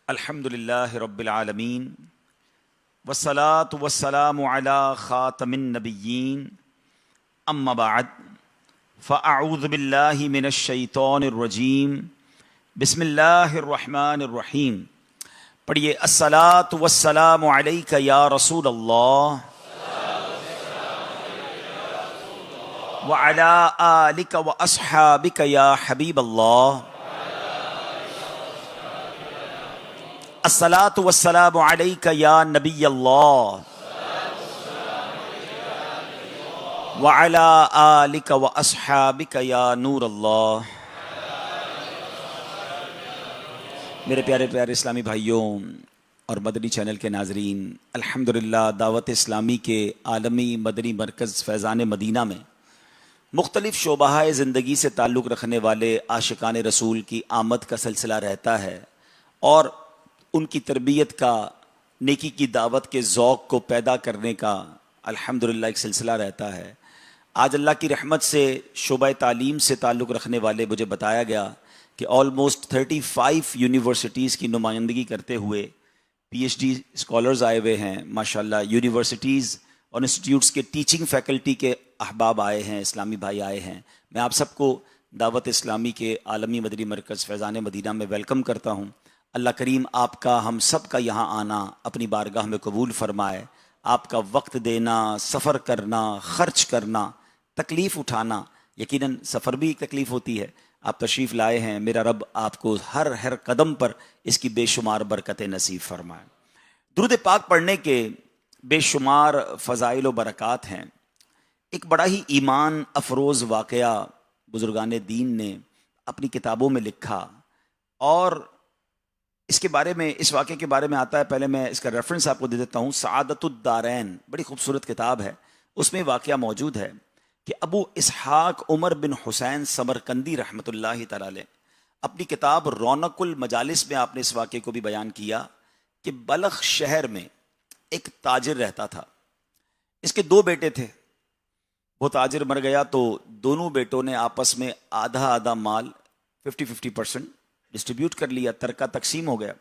अल्हम्दुलिल्लाहि रब्बिल आलमीन वस्सलातु वस्सलामु अला खातमिन नबिय्यीन अम्मा बअद फ़अऊज़ु बिल्लाहि मिनश शैतानिर रजीम बिस्मिल्लाहिर रहमानिर रहीम। पढ़िए अस्सलातु वस्सलामु अलैका या रसूल अल्लाह व अला आलिका व अस्हाबिका या हबीब अल्लाह। अस्सलातु वस्सलामु अलैका या नबी अल्लाह व अला आलिका व अस्हाबिका या नूर अल्लाह। मेरे प्यारे प्यारे इस्लामी भाइयों और मदनी चैनल के नाजरीन, अल्हम्दुलिल्लाह दावत इस्लामी के आलमी मदनी मरकज़ फैज़ान मदीना में मुख्तलिफ़ शोबाए ज़िंदगी से ताल्लुक़ रखने वाले आशिकान रसूल की आमद का सिलसिला रहता है और उनकी तरबियत का, नेकी की दावत के ज़ौक़ को पैदा करने का अल्हम्दुलिल्लाह एक सिलसिला रहता है। आज अल्लाह की रहमत से शोबा तालीम से ताल्लुक़ रखने वाले मुझे बताया गया कि ऑलमोस्ट 35 यूनिवर्सिटीज़ की नुमाइंदगी करते हुए PhD स्कॉलर्स आए हुए हैं माशाल्लाह। यूनिवर्सिटीज़ और इंस्टीट्यूट्स के टीचिंग फैकल्टी के अहबाब आए हैं, इस्लामी भाई आए हैं। मैं आप सबको दावत इस्लामी के आलमी मदनी मरकज़ फैज़ान मदीना में वेलकम करता हूँ। अल्लाह करीम आपका, हम सब का यहाँ आना अपनी बारगाह में कबूल फरमाए। आपका वक्त देना, सफ़र करना, ख़र्च करना, तकलीफ़ उठाना, यकीनन सफ़र भी तकलीफ़ होती है, आप तशरीफ़ लाए हैं। मेरा रब आपको हर हर कदम पर इसकी बेशुमार बरकतें नसीब फरमाए। दुरूद पाक पढ़ने के बेशुमार फ़ज़ाइल व बरक़ात हैं। एक बड़ा ही ईमान अफरोज़ वाक़या बुज़ुर्गान दीन ने अपनी किताबों में लिखा और इसके बारे में, इस वाक़े के बारे में आता है। पहले मैं इसका रेफरेंस आपको दे देता हूँ। सआदतुद्दारैन बड़ी खूबसूरत किताब है, उसमें वाक़या मौजूद है कि अबू इसहाक उमर बिन हुसैन समरकंदी रहमतुल्लाहि तआला अलैह अपनी किताब रौनकुल मजालिस में आपने इस वाक़े को भी बयान किया कि बलख शहर में एक ताजिर रहता था। इसके दो बेटे थे। वो ताजिर मर गया तो दोनों बेटों ने आपस में आधा आधा माल 50-50% डिस्ट्रीब्यूट कर लिया, तरका तकसीम हो गया।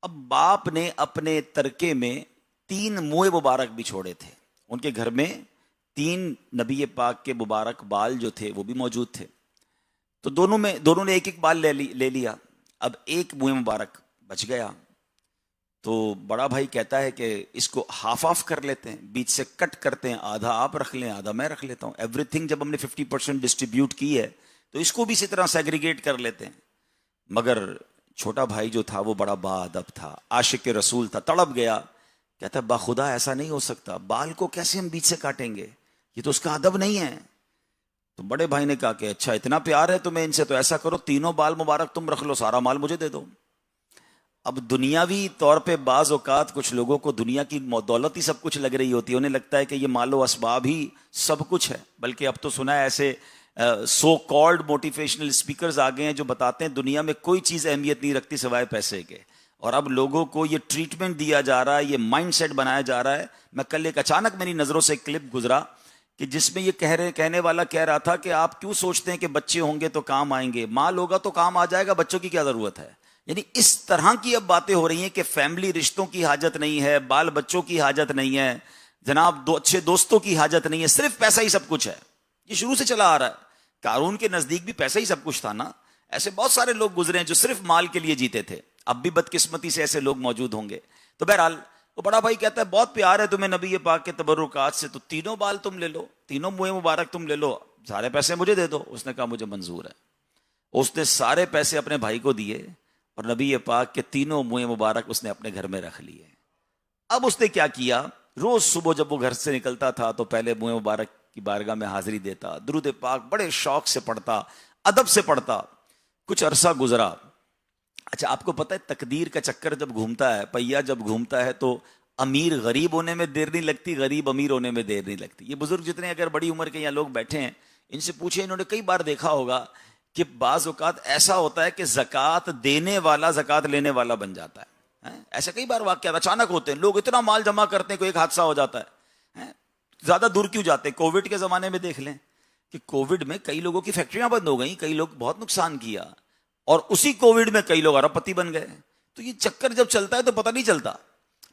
अब बाप ने अपने तरके में 3 मुए मुबारक भी छोड़े थे। उनके घर में 3 नबी पाक के मुबारक बाल जो थे वो भी मौजूद थे। तो दोनों ने एक एक बाल ले लिया। अब एक मुए मुबारक बच गया तो बड़ा भाई कहता है कि इसको हाफ ऑफ कर लेते हैं, बीच से कट करते हैं, आधा आप रख लें, आधा मैं रख लेता हूँ। एवरीथिंग जब हमने 50% डिस्ट्रीब्यूट की है तो इसको भी इसी तरह सेग्रीगेट कर लेते हैं। मगर छोटा भाई जो था वो बड़ा बाअदब था, आशिक के रसूल था, तड़प गया। कहता बाखुदा ऐसा नहीं हो सकता, बाल को कैसे हम बीच से काटेंगे, ये तो उसका अदब नहीं है। तो बड़े भाई ने कहा कि अच्छा इतना प्यार है तुम्हें इनसे, तो ऐसा करो तीनों बाल मुबारक तुम रख लो, सारा माल मुझे दे दो। अब दुनियावी तौर पे बाज़ औक़ात कुछ लोगों को दुनिया की दौलत ही सब कुछ लग रही होती है, उन्हें लगता है कि ये मालो असबाब ही सब कुछ है। बल्कि अब तो सुना है ऐसे सो कॉल्ड मोटिवेशनल स्पीकर्स आ गए हैं जो बताते हैं दुनिया में कोई चीज़ अहमियत नहीं रखती सिवाय पैसे के। और अब लोगों को ये ट्रीटमेंट दिया जा रहा है, ये माइंडसेट बनाया जा रहा है। मैं कल एक अचानक मेरी नज़रों से एक क्लिप गुजरा कि जिसमें ये कहने वाला कह रहा था कि आप क्यों सोचते हैं कि बच्चे होंगे तो काम आएंगे, माल होगा तो काम आ जाएगा, बच्चों की क्या ज़रूरत है। यानी इस तरह की अब बातें हो रही हैं कि फैमिली रिश्तों की हाजत नहीं है, बाल बच्चों की हाजत नहीं है, जनाब अच्छे दोस्तों की हाजत नहीं है, सिर्फ पैसा ही सब कुछ है। ये शुरू से चला आ रहा है। कारून के नजदीक भी पैसा ही सब कुछ था ना। ऐसे बहुत सारे लोग गुजरे हैं जो सिर्फ माल के लिए जीते थे। अब भी बदकिस्मती से ऐसे लोग मौजूद होंगे। तो बहरहाल वो बड़ा भाई कहता है बहुत प्यार है तुम्हें नबी पाक के तबर्रुकात से, तो तीनों बाल तुम ले लो, तीनों मुए मुबारक तुम ले लो, सारे पैसे मुझे दे दो। उसने कहा मुझे मंजूर है। उसने सारे पैसे अपने भाई को दिए और नबी पाक के तीनों मुए मुबारक उसने अपने घर में रख लिए। अब उसने क्या किया, रोज सुबह जब वो घर से निकलता था तो पहले मुए मुबारक की बारगाह में हाजिरी देता, दुरूद पाक बड़े शौक से पढ़ता, अदब से पढ़ता। कुछ अरसा गुजरा। अच्छा आपको पता है तकदीर का चक्कर जब घूमता है, पहिया जब घूमता है तो अमीर गरीब होने में देर नहीं लगती, गरीब अमीर होने में देर नहीं लगती। ये बुजुर्ग जितने अगर बड़ी उम्र के यहाँ लोग बैठे हैं इनसे पूछे, इन्होंने कई बार देखा होगा कि बाज़ औक़ात ऐसा होता है कि ज़कात देने वाला ज़कात लेने वाला बन जाता है। ऐसे कई बार वाक़यात अचानक होते हैं, लोग इतना माल जमा करते हैं कोई एक हादसा हो जाता है। ज्यादा दूर क्यों जाते हैं, कोविड के जमाने में देख लें कि कोविड में कई लोगों की फैक्ट्रियां बंद हो गई, कई लोग बहुत नुकसान किया, और उसी कोविड में कई लोग अरबपति बन गए। तो ये चक्कर जब चलता है तो पता नहीं चलता।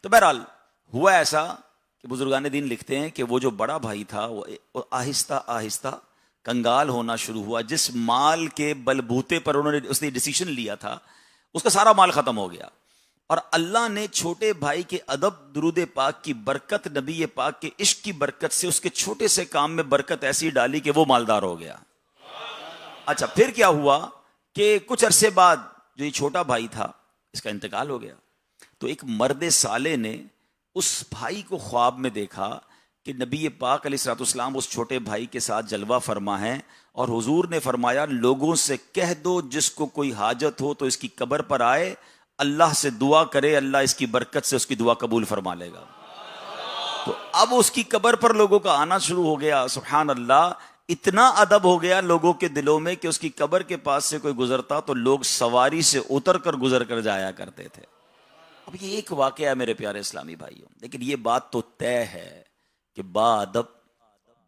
तो बहरहाल हुआ ऐसा कि बुजुर्गान दीन लिखते हैं कि वो जो बड़ा भाई था वो आहिस्ता आहिस्ता कंगाल होना शुरू हुआ। जिस माल के बलबूते पर उसने डिसीजन लिया था, उसका सारा माल खत्म हो गया। और अल्लाह ने छोटे भाई के अदब, दुरूद पाक की बरकत, नबी पाक के इश्क की बरकत से उसके छोटे से काम में बरकत ऐसी डाली कि वो मालदार हो गया। अच्छा, फिर क्या हुआ कि कुछ अरसे बाद जो ये छोटा भाई था, इसका इंतकाल हो गया। तो एक मर्द साले ने उस भाई को ख्वाब में देखा कि नबी पाक अलैहिस्सलाम उस छोटे भाई के साथ जलवा फरमा है, और हुजूर ने फरमाया लोगों से कह दो जिसको कोई हाजत हो तो इसकी कब्र पर आए, अल्लाह से दुआ करे, अल्लाह इसकी बरकत से उसकी दुआ कबूल फरमा लेगा। तो अब उसकी कब्र पर लोगों का आना शुरू हो गया। सुभान अल्लाह, इतना अदब हो गया लोगों के दिलों में कि उसकी कब्र के पास से कोई गुजरता तो लोग सवारी से उतर कर गुजर कर जाया करते थे। अब ये एक वाकया है मेरे प्यारे इस्लामी भाइयों, लेकिन ये बात तो तय है कि बाअदब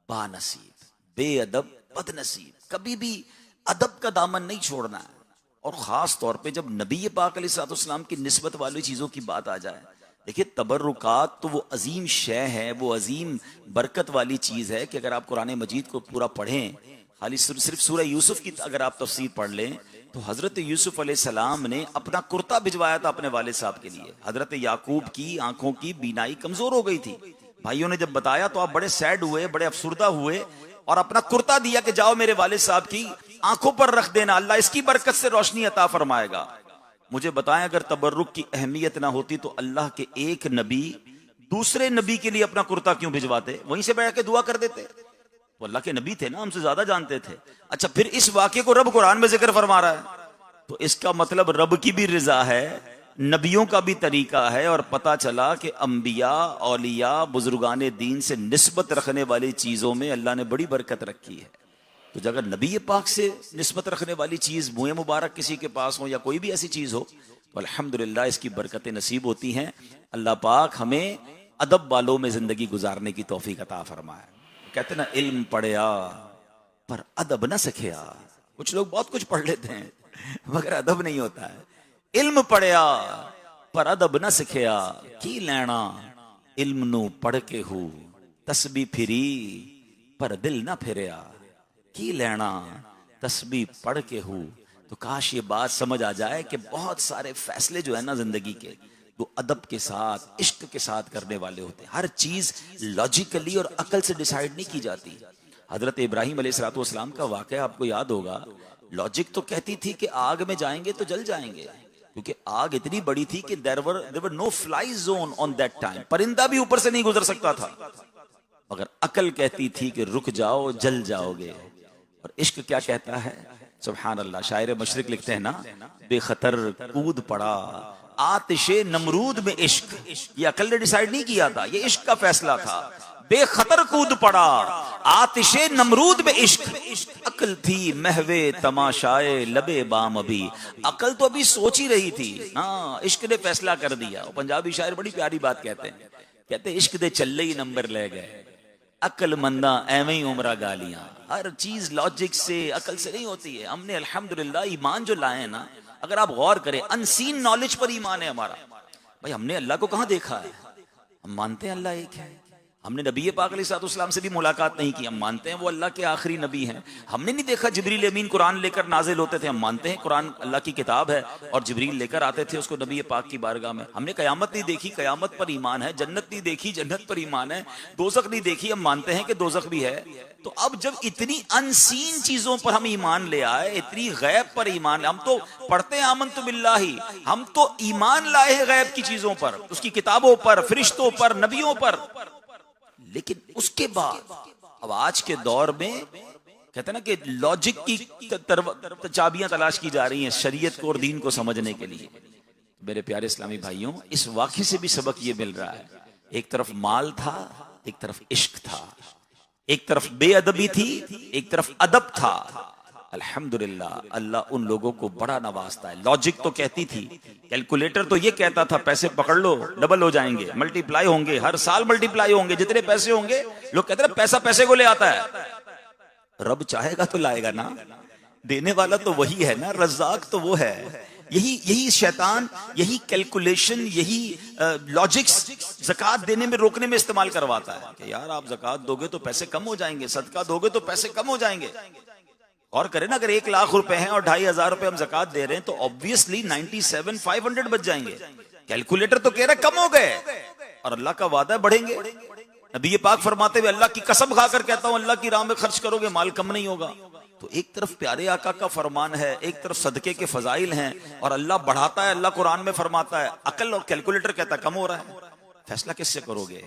बानसीब, बेअदब बदनसीब, कभी भी अदब का दामन नहीं छोड़ना है। और खास तौर पे जब नबी पाक अलैहिस्सलाम की निस्बत वाली चीजों की बात आ जाए, देखिए तबर्रुकात तो वो अजीम शय है, वो अजीम बरकत वाली चीज है कि अगर आप कुरान मजीद को पूरा पढ़ें, खाली सिर्फ सूरह यूसुफ की अगर आप तफसीर पढ़ लें तो हजरत यूसुफ अलैहिस्सलाम ने अपना कुर्ता भिजवाया था अपने वालिद साहब के लिए। हजरत याकूब की आंखों की बीनाई कमजोर हो गई थी। भाइयों ने जब बताया तो आप बड़े सैड हुए, बड़े अफसुर्दा हुए, और अपना कुर्ता दिया कि जाओ मेरे वालिद साहब की आंखों पर रख देना, अल्लाह इसकी बरकत से रोशनी अता फरमाएगा। मुझे बताएं, अगर तबर्रुक की अहमियत ना होती तो अल्लाह के एक नबी दूसरे नबी के लिए अपना कुर्ता क्यों भिजवाते? वहीं से बैठ के दुआ कर देते। वो अल्लाह के नबी थे ना, हमसे ज्यादा जानते थे। अच्छा, फिर इस वाक्य को रब कुरान में जिक्र फरमा रहा है, तो इसका मतलब रब की भी रिजा है, नबियों का भी तरीका है। और पता चला कि अंबिया, औलिया, बुजुर्गान दीन से निस्बत रखने वाली चीजों में अल्लाह ने बड़ी बरकत रखी है। तो अगर नबी पाक से निस्बत रखने वाली चीज, मुँह मुबारक किसी के पास हो या कोई भी ऐसी चीज हो, तो अल्हम्दुलिल्लाह इसकी बरकतें नसीब होती हैं। अल्लाह पाक हमें अदब वालों में जिंदगी गुजारने की तौफीक अता फरमाए। कहते ना, इल्म पढ़या पर अदब न सखिया। कुछ लोग बहुत कुछ पढ़ लेते हैं मगर अदब नहीं होता है। इल्म पढ़या पर अदब न सिखिया, की लेना इल्म नू पढ़ के हूं, तस्बी फिरी पर दिल न फिरया। की लेना तस्बी पढ़ के हूं। तो काश ये बात समझ आ जाए कि बहुत सारे फैसले जो है ना जिंदगी के, वो अदब के साथ, इश्क के साथ करने वाले होते हैं। हर चीज लॉजिकली और अकल से डिसाइड नहीं की जाती। हजरत इब्राहिम अलैहिस्सलाम का वाकया आपको याद होगा। लॉजिक तो कहती थी कि आग में जाएंगे तो जल जाएंगे, क्योंकि आग इतनी बड़ी थी कि there were no fly zone on that time, परिंदा भी ऊपर से नहीं गुजर सकता था। मगर अकल कहती थी कि रुक जाओ, जल जाओगे। और इश्क क्या कहता है? सुभान अल्लाह, शायर मशरिक लिखते हैं ना, बेखतर कूद पड़ा आतिशे नमरूद में इश्क। ये अकल ने डिसाइड नहीं किया था, ये इश्क का फैसला था। बेखतर कूद पड़ा आतिशे नमरूद में इश्क। अकल थी महवे तमाशाए लबे बाम, अभी अकल तो अभी सोच ही रही थी, हाँ इश्क ने फैसला कर दिया। और पंजाबी शायर बड़ी प्यारी बात कहते हैं, कहते इश्क दे चले ही नंबर ले गए, अकल मंदा एवं ही उमरा गालियां। हर चीज लॉजिक से, अकल से नहीं होती है। हमने अल्हम्दुलिल्लाह ईमान जो लाए हैं ना, अगर आप गौर करें, अनसीन नॉलेज पर ईमान है हमारा। भाई हमने अल्लाह को कहां देखा है? हम मानते हैं अल्लाह एक है। हमने नबी पाक अलैहिस्सलाम से भी मुलाकात नहीं की, हम मानते हैं वो अल्लाह के आखिरी नबी हैं। हमने नहीं देखा जिब्रील अमीन कुरान लेकर नाजिल होते थे, हम मानते हैं कुरान अल्लाह की किताब है और जिब्रील लेकर आते थे उसको नबी पाक की बारगाह में। हमने कयामत नहीं देखी, कयामत पर ईमान है। जन्नत नहीं देखी, जन्नत पर ईमान है। दोज़ख नहीं देखी, हम मानते हैं कि दोज़ख भी है। तो अब जब इतनी अनसीन चीजों पर हम ईमान ले आए, इतनी गैब पर ईमान, हम तो पढ़ते हैं आमनतु बिल्लाही, हम तो ईमान लाए हैं गैब की चीजों पर, उसकी किताबों पर, फरिश्तों पर, नबियों पर। लेकिन उसके बाद अब आज के दौर में कहते हैं ना कि लॉजिक की चाबियां तलाश की जा रही हैं शरीयत को और दीन को समझने के लिए। मेरे प्यारे इस्लामी भाइयों, इस वाक़े से भी सबक ये मिल रहा है, एक तरफ माल था, एक तरफ इश्क था, एक तरफ बेअदबी थी, एक तरफ अदब था। अल्हम्दुलिल्लाह, अल्लाह उन लोगों को बड़ा नवाजता है। लॉजिक तो कहती थी, कैलकुलेटर तो ये कहता था पैसे पकड़ लो डबल हो जाएंगे, मल्टीप्लाई होंगे, हर साल मल्टीप्लाई होंगे, जितने पैसे होंगे। लोग कहते हैं पैसा पैसे को ले आता है। रब चाहेगा तो लाएगा ना, देने वाला तो वही है ना, रज़्ज़ाक तो वो है। यही यही शैतान यही कैलकुलेशन, यही लॉजिक्स ज़कात देने में रोकने में इस्तेमाल करवाता है कि यार आप ज़कात दोगे तो पैसे कम हो जाएंगे, सदका दोगे तो पैसे कम हो जाएंगे। और करें ना, अगर 1 लाख रुपए हैं और 2,500 रुपए हम ज़कात दे रहे हैं तो ऑब्वियसली 97,500 बच जाएंगे। कैलकुलेटर तो कह रहा है कम हो गए और अल्लाह का वादा है बढ़ेंगे। नबी पाक फरमाते हुए अल्लाह की कसम खाकर कहता हूं, अल्लाह की राह में खर्च करोगे माल कम नहीं होगा। तो एक तरफ प्यारे आका का फरमान है, एक तरफ सदके के फजाइल हैं और अल्लाह बढ़ाता है, अल्लाह कुरान में फरमाता है। अकल और कैलकुलेटर कहता है कम हो रहा है, फैसला किससे करोगे?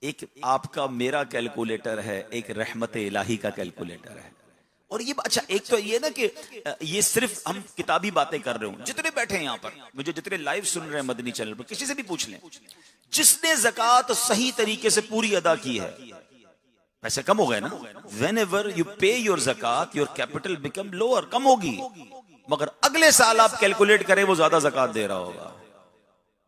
एक आपका मेरा कैलकुलेटर है, एक रहमत इलाही का कैलकुलेटर है। और ये अच्छा, एक तो ये ना कि ये सिर्फ हम किताबी बातें कर रहे हो, जितने बैठे हैं यहाँ पर, मुझे जितने लाइव सुन रहे हैं मदनी चैनल पर, किसी से भी पूछ लें, जिसने ज़कात सही तरीके से पूरी अदा की है, पैसे कम हो गए ना। Whenever you pay your ज़कात, your capital become lower, कम होगी, मगर अगले साल आप कैलकुलेट करें वो ज्यादा ज़कात दे रहा होगा।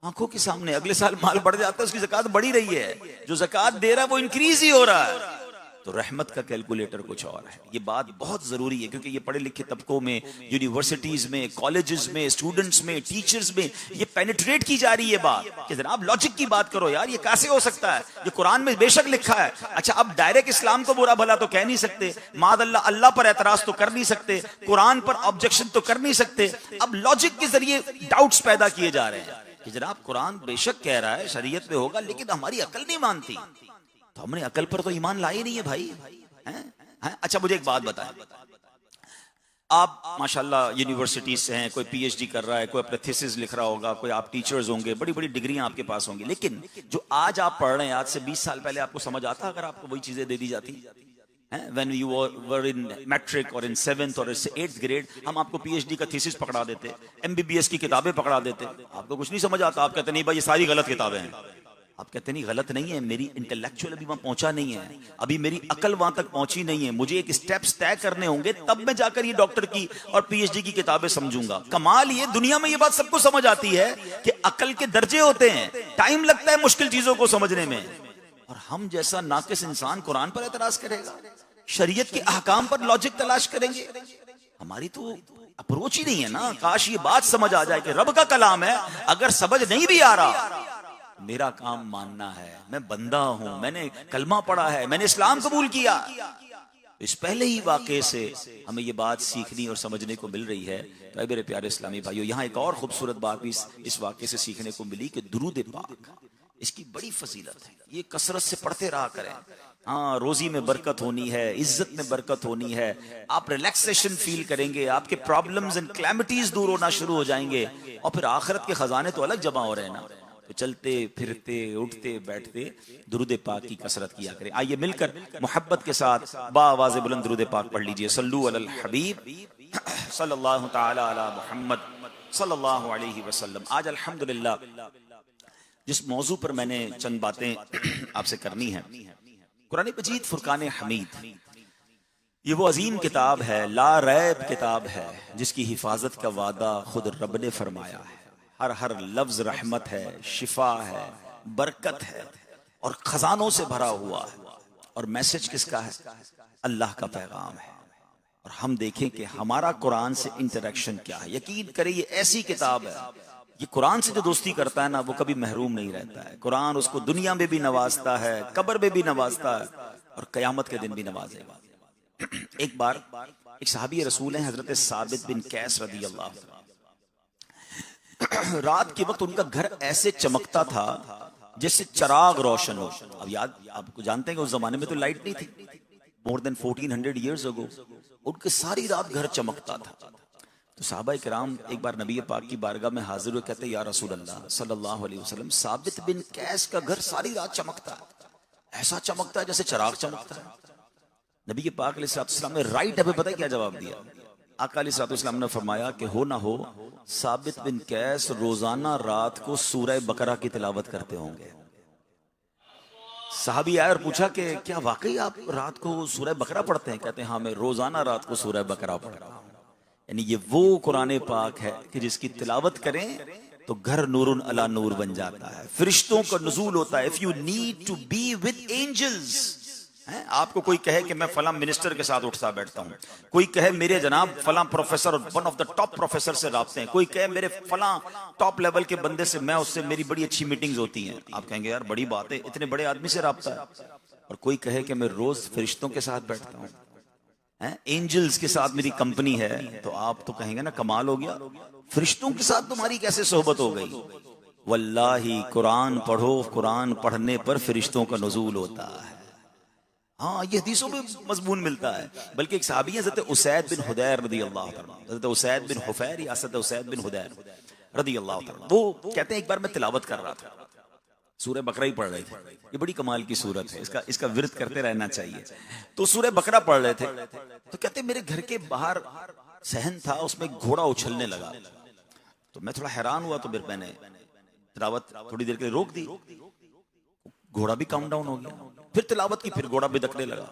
आंखों के सामने अगले साल माल बढ़ जाता है, उसकी ज़कात बढ़ी रही है, जो ज़कात दे रहा है वो इंक्रीज ही हो रहा है। तो रहमत का कैलकुलेटर कुछ और है। ये बात बहुत जरूरी है क्योंकि ये पढ़े लिखे तबकों में, यूनिवर्सिटीज में, कॉलेजेस में, स्टूडेंट्स में, टीचर्स में ये पेनिट्रेट की जा रही है बात कि जनाब लॉजिक की बात करो यार, ये कैसे हो सकता है? ये कुरान में बेशक लिखा है। अच्छा, अब डायरेक्ट इस्लाम को बुरा भला तो कह नहीं सकते, मादअल्लाह अल्लाह पर एतराज तो कर नहीं सकते, कुरान पर ऑब्जेक्शन तो कर नहीं सकते। अब लॉजिक के जरिए डाउट्स पैदा किए जा रहे हैं कि जनाब कुरान बेशक कह रहा है शरीयत में होगा, लेकिन हमारी अकल नहीं मानती। तो हमने अकल पर तो ईमान लाए नहीं है भाई, हैं? अच्छा, मुझे एक बात बताएं, आप माशाल्लाह यूनिवर्सिटी से हैं, कोई पीएचडी कर रहा है, कोई अपना थीसिस लिख रहा होगा, कोई आप टीचर्स होंगे, बड़ी बड़ी डिग्रियां आपके पास होंगी, लेकिन जो आज आप पढ़ रहे हैं, आज से 20 साल पहले आपको समझ आता अगर आपको वही चीजें दे दी जाती? When you were in matric और इन 7th और 8th ग्रेड, हम आपको पीएचडी का थीसिस पकड़ा देते, एमबीबीएस की किताबें पकड़ा देते, आपको कुछ नहीं समझ आता। आप कहते नहीं भाई ये सारी गलत किताबें हैं। आप कहते नहीं गलत नहीं है, मेरी इंटेलेक्चुअल अभी वहां पहुंचा नहीं है, अभी मेरी अकल वहां तक पहुंची नहीं है, मुझे एक स्टेप्स तय करने होंगे, तब मैं जाकर ये डॉक्टर की और पीएचडी की किताबें समझूंगा। कमाल ये दुनिया में ये बात सबको समझ आती है कि अकल के दर्जे होते हैं, टाइम लगता है मुश्किल चीजों को समझने में, और हम जैसा नाकिस इंसान कुरान पर एतराज करेगा, शरीयत के अहकाम पर लॉजिक तलाश करेंगे। हमारी तो अप्रोच ही नहीं है ना। काश ये बात समझ आ जाए कि रब का कलाम है, अगर समझ नहीं भी आ रहा, मेरा काम मानना है, मैं बंदा हूं, मैंने कलमा पढ़ा है, मैंने इस्लाम कबूल किया। इस पहले ही वाक़े से हमें ये बात सीखनी और समझने को मिल रही है। तो मेरे प्यारे इस्लामी भाइयों, यहाँ एक और खूबसूरत बात भी इस वाक़े से सीखने को मिली कि दुरूद पाक, इसकी बड़ी फजीलत है। ये कसरत से पढ़ते रहा करें। हाँ, रोजी में बरकत होनी है, इज्जत में बरकत होनी है, आप रिलैक्सेशन फील करेंगे, आपके प्रॉब्लम्स एंड क्लैमिटीज दूर होना शुरू हो जाएंगे, और फिर आखिरत के खजाने तो अलग जमा हो रहे हैं ना। तो चलते फिरते उठते बैठते दुरूद पाक की कसरत किया करें। आइए मिलकर मोहब्बत के साथ बाआवाज़ बुलंद दुरूद पाक पढ़ लीजिए। सल्लू अलल हबीब सल्लल्लाहु तआला अला मुहम्मद सल्लल्लाहु अलैहि वसल्लम। आज अल्हम्दुलिल्लाह जिस मौजू पर मैंने चंद बातें आपसे करनी है, कुरान मजीद फुरकान हमीद, ये वो अजीम किताब है, ला रैब किताब है, जिसकी हिफाजत का वादा खुद रब ने फरमाया है। हर लफ्ज रहमत है, शिफा है, बरकत है और खजानों से भरा हुआ है। और मैसेज किसका है? अल्लाह का पैगाम है। और हम देखें कि हमारा कुरान से इंटरेक्शन क्या है। यकीन करें ये ऐसी किताब है, ये कुरान से जो दोस्ती करता है ना, वो कभी महरूम नहीं रहता है। कुरान उसको दुनिया में भी नवाजता है, कब्र में भी नवाजता है और कयामत के दिन भी नवाजेगा। एक बार एक सहाबी रसूल है हजरत साबित बिन कैस रदी अल्लाह, रात के वक्त उनका घर ऐसे चमकता था जैसे चराग रोशन हो। अब याद आपको जानते हैं कि उस जमाने में तो लाइट नहीं थी, मोर देन 1400 ईयर्स अगो उनके सारी रात घर चमकता था। तो साहबा किराम एक बार नबी पाक की बारगाह में हाजिर हुए, कहते या रसूल अल्लाह सल्लल्लाहु अलैहि वसल्लम, साबित बिन कैस का घर सारी रात चमकता है, ऐसा चमकता है जैसे चराग चमकता है। नबी पाक अलैहिस्सलाम ने राइट है, पता है क्या जवाब दिया? आका अलैहिस्सलाम ने फरमाया कि हो ना हो साबित बिन कैस रोजाना रात को सूरह बकरा की तिलावत करते होंगे। साहबी आए और पूछा कि क्या वाकई आप रात को सूरह बकरा पढ़ते हैं? कहते हैं हाँ, मैं रोजाना रात को सूरह बकरा पढ़ता हूं। यानी ये वो कुरान पाक है कि जिसकी तिलावत करें तो घर नूरुन अला नूर बन जाता है, फरिश्तों का नुज़ूल होता है। If you need to be with angels, हैं? आपको कोई कहे कि मैं फला मिनिस्टर के साथ उठता बैठता हूं, कोई कहे मेरे जनाब फला professor, one of the top professor से राब्ते हैं, कोई कहे मेरे फला टॉप लेवल के बंदे से मैं उससे मेरी बड़ी अच्छी मीटिंग्स होती हैं। आप कहेंगे यार बड़ी बात है, इतने बड़े आदमी से राब्ता है। और कोई कहे कि मैं रोज फरिश्तों के साथ बैठता हूं, एंजल्स के साथ मेरी कंपनी है, तो आप तो कहेंगे ना कमाल हो गया, फरिश्तों के साथ तुम्हारी कैसे सोहबत हो गई। वल्लाही कुरान पढ़ो, कुरान पढ़ने पर फरिश्तों का नुज़ूल होता है। हाँ, ये हदीसों में मजमून मिलता है। बल्कि एक सहाबी है हज़रत उसैद बिन हुदैर रदी अल्लाह तआला, हज़रत उसैद बिन हुफैर या हज़रत उसैद बिन हुदैर रदी अल्लाह तआला, वो कहते हैं एक बार मैं तिलावत कर रहा था, सूरह बकरा ही पढ़ रहे थे। ये बड़ी कमाल की सूरत है, इसका विर्द करते रहना चाहिए। तो सूरह बकरा पढ़ रहे थे, तो कहते मेरे घर के बाहर सहन था, उसमें घोड़ा उछलने लगा। तो मैं थोड़ा हैरान हुआ, तो फिर मैंने तिलावत थोड़ी देर के लिए रोक दी। घोड़ा भी काम डाउन हो गया, फिर तिलावत की, फिर घोड़ा बिदकने लगा,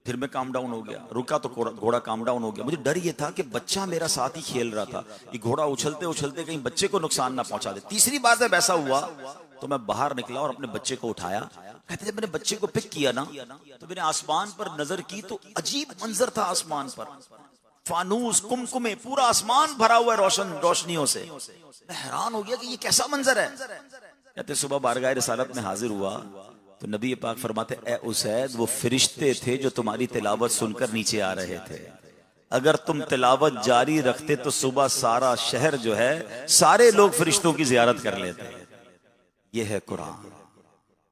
फिर मैं काम डाउन हो गया, रुका तो घोड़ा काम डाउन हो गया। मुझे डर ये था कि बच्चा मेरा साथ ही खेल रहा था, ये घोड़ा उछलते उछलते कहीं बच्चे को नुकसान ना पहुंचा दे। तीसरी बार जब ऐसा हुआ तो मैं बाहर निकला और अपने बच्चे को उठाया। कहते जब मैंने बच्चे को पिक किया ना, तो मैंने आसमान पर नजर की, तो अजीब मंजर था आसमान पर, फानूस कुमकुमे, पूरा आसमान भरा हुआ है रोशनियों से। मैं हैरान हो गया कि ये कैसा मंजर है। कहते सुबह बारगाह रिसालत में हाजिर हुआ तो नबी पाक फरमाते, ए उसैद, वो फरिश्ते थे जो तुम्हारी तिलावत सुनकर नीचे आ रहे थे। अगर तुम तिलावत जारी रखते तो सुबह सारा शहर जो है, सारे लोग फरिश्तों की जियारत कर लेते। ये है कुरान।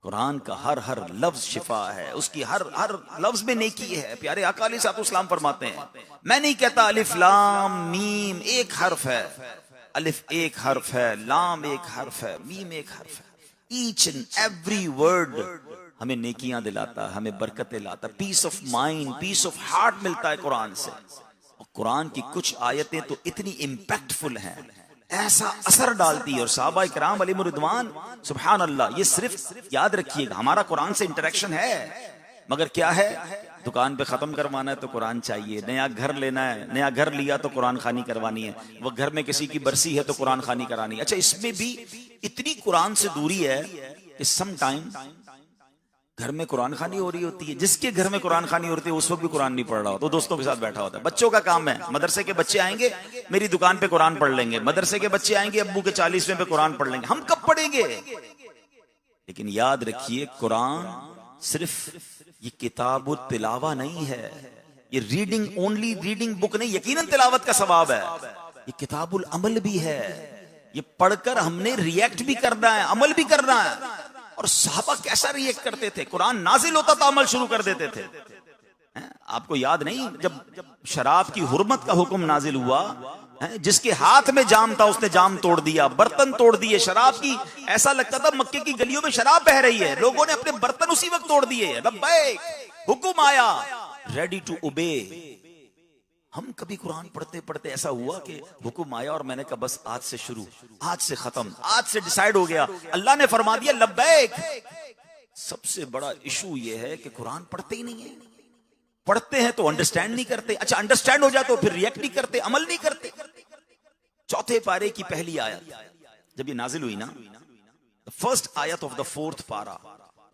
कुरान का हर हर लफ्ज शिफा है, उसकी हर हर लफ्ज में नेकी है। प्यारे आका अलैहिस्सलाम फरमाते हैं, मैं नहीं कहता अलिफ लाम मीम एक हर्फ है, अलिफ एक हर्फ है, लाम एक हर्फ है, मीम एक हर्फ है। ईच एंड एवरी वर्ड हमें नेकियां दिलाता है, हमें बरकतें लाता है, peace of mind, peace of heart मिलता है कुरान से। और कुरान की कुछ आयतें तो इतनी इम्पैक्टफुल हैं, ऐसा असर डालती है। और सहाबा किराम अलैहिम रिदवान, सुभान अल्लाह, ये सिर्फ याद रखिएगा हमारा कुरान से इंटरेक्शन है, मगर क्या है, दुकान पे खत्म करवाना है तो कुरान चाहिए, नया घर लेना है, नया घर लिया तो कुरान खानी करवानी है, वो घर में किसी की बरसी है तो कुरान खानी करानी है। अच्छा, इसमें भी इतनी कुरान से दूरी है कि सम टाइम घर में कुरान खानी हो रही होती है, जिसके घर में कुरान खानी होती है उस वक्त भी कुरान नहीं पढ़ रहा होता, तो दोस्तों के साथ बैठा होता है। बच्चों का काम है, मदरसे के बच्चे आएंगे मेरी दुकान पे कुरान पढ़ लेंगे, मदरसे के बच्चे आएंगे अब्बू के 40वें पे कुरान पढ़ लेंगे। हम कब पढ़ेंगे? लेकिन याद रखिए, कुरान सिर्फ ये किताबुल तिलावा नहीं है, ये रीडिंग ओनली रीडिंग बुक नहीं, यकीनन तिलावत का सवाब है, ये किताबुल अमल भी है। ये पढ़कर हमने रिएक्ट भी करना है, अमल भी करना है। और सहाबा कैसा रिएक्ट करते थे, कुरान नाजिल होता था अमल शुरू कर देते थे। आपको याद नहीं, जब शराब की हुर्मत का हुक्म नाजिल हुआ, जिसके हाथ में जाम था उसने जाम तोड़ दिया, बर्तन तोड़ दिए शराब की, ऐसा लगता था मक्के की गलियों में शराब बह रही है, लोगों ने अपने बर्तन उसी वक्त तोड़ दिए। लब्बैक, हुक्म आया, रेडी टू ओबे। हम कभी कुरान पढ़ते पढ़ते ऐसा हुआ कि हुक्म आया और मैंने कहा बस आज से शुरू, आज से खत्म, आज से डिसाइड हो गया, अल्लाह ने फरमा दिया लब्बैक। सबसे बड़ा इशू यह है कि कुरान पढ़ते ही नहीं है, पढ़ते हैं तो अंडरस्टैंड नहीं करते। अच्छा, अंडरस्टैंड हो जाए तो फिर रिएक्ट नहीं करते, अमल नहीं करते। चौथे पारे की पहली आयत जब ये नाजिल हुई ना, फर्स्ट आयत ऑफ द फोर्थ पारा,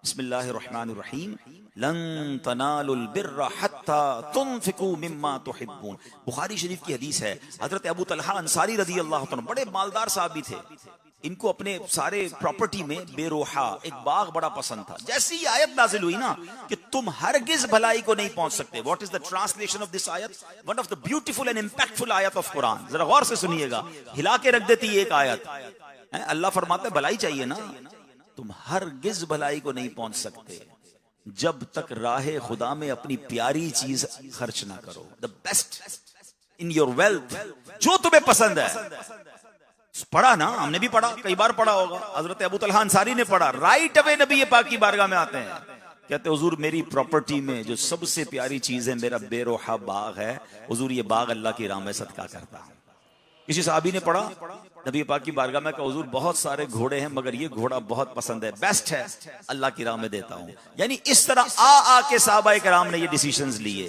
बिस्मिल्लाहिर्रहमानिर्रहीम, लन तनालुल बिर्रा हत्ता तुनफिकू मिम्मा तुहिब्बून। बुखारी शरीफ की हदीस है। हजरत अबू तलहा अंसारी रदी अल्लाह तआला, बड़े मालदार साहबी थे, इनको अपने सारे प्रॉपर्टी में बेरोहा एक बाग बड़ा पसंद था। जैसी ये आयत नाजिल हुई ना कि तुम हरगिज भलाई को नहीं पहुंच सकते, what is the translation of this आयत? One of the beautiful and impactful आयत ऑफ कुरान। जरा गौर से सुनिएगा, हिला के रख देती है एक आयत। अल्लाह फरमाता है भलाई चाहिए ना, तुम हरगिज भलाई को नहीं पहुंच सकते जब तक राहे खुदा में अपनी प्यारी चीज खर्च ना करो। The best in your wealth, जो तुम्हें पसंद है। पढ़ा ना, हमने भी पढ़ा, कई बार पढ़ा होगा। हजरत अबू तलहा अंसारी ने पढ़ा, राइट अवे नबी पाक की बारगाह में आते हैं, कहते हुजूर मेरी प्रॉपर्टी में जो सबसे प्यारी चीज है मेरा बेरोहा बाग है, हुजूर ये बाग अल्लाह की राह में सदका करता हूं। किसी साहबी ने पढ़ा नबी पाक की बारगाह में, कहा हुजूर बहुत सारे घोड़े हैं मगर ये घोड़ा बहुत पसंद है, बेस्ट है, अल्लाह की राह में देता हूं। यानी इस तरह आ के साहबा किराम ने ये डिसीजंस लिए।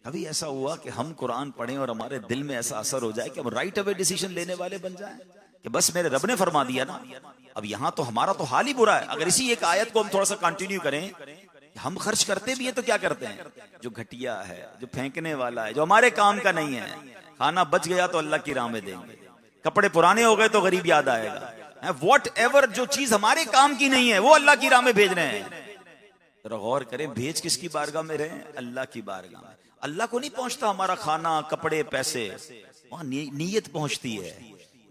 कभी ऐसा हुआ कि हम कुरान पढ़ें और हमारे दिल में ऐसा असर हो जाए कि हम राइट अवे डिसीजन लेने वाले बन जाएं कि बस मेरे रब ने फरमा दिया ना। अब यहां तो हमारा तो हाल ही बुरा है। अगर इसी एक आयत को हम थोड़ा सा कंटिन्यू करें, हम खर्च करते भी है तो क्या करते हैं, जो घटिया है, जो फेंकने वाला है, जो हमारे काम का नहीं है। खाना बच गया तो अल्लाह की राह में देंगे, कपड़े पुराने हो गए तो गरीब याद आएगा। वॉट एवर जो चीज हमारे काम की नहीं है वो अल्लाह की राह में भेज रहे हैं। जरा गौर करें, भेज किसकी बारगाह में रहे, अल्लाह की बारगाह में। अल्लाह को नहीं पहुंचता हमारा खाना, कपड़े, पैसे, वहां नीयत पहुंचती है।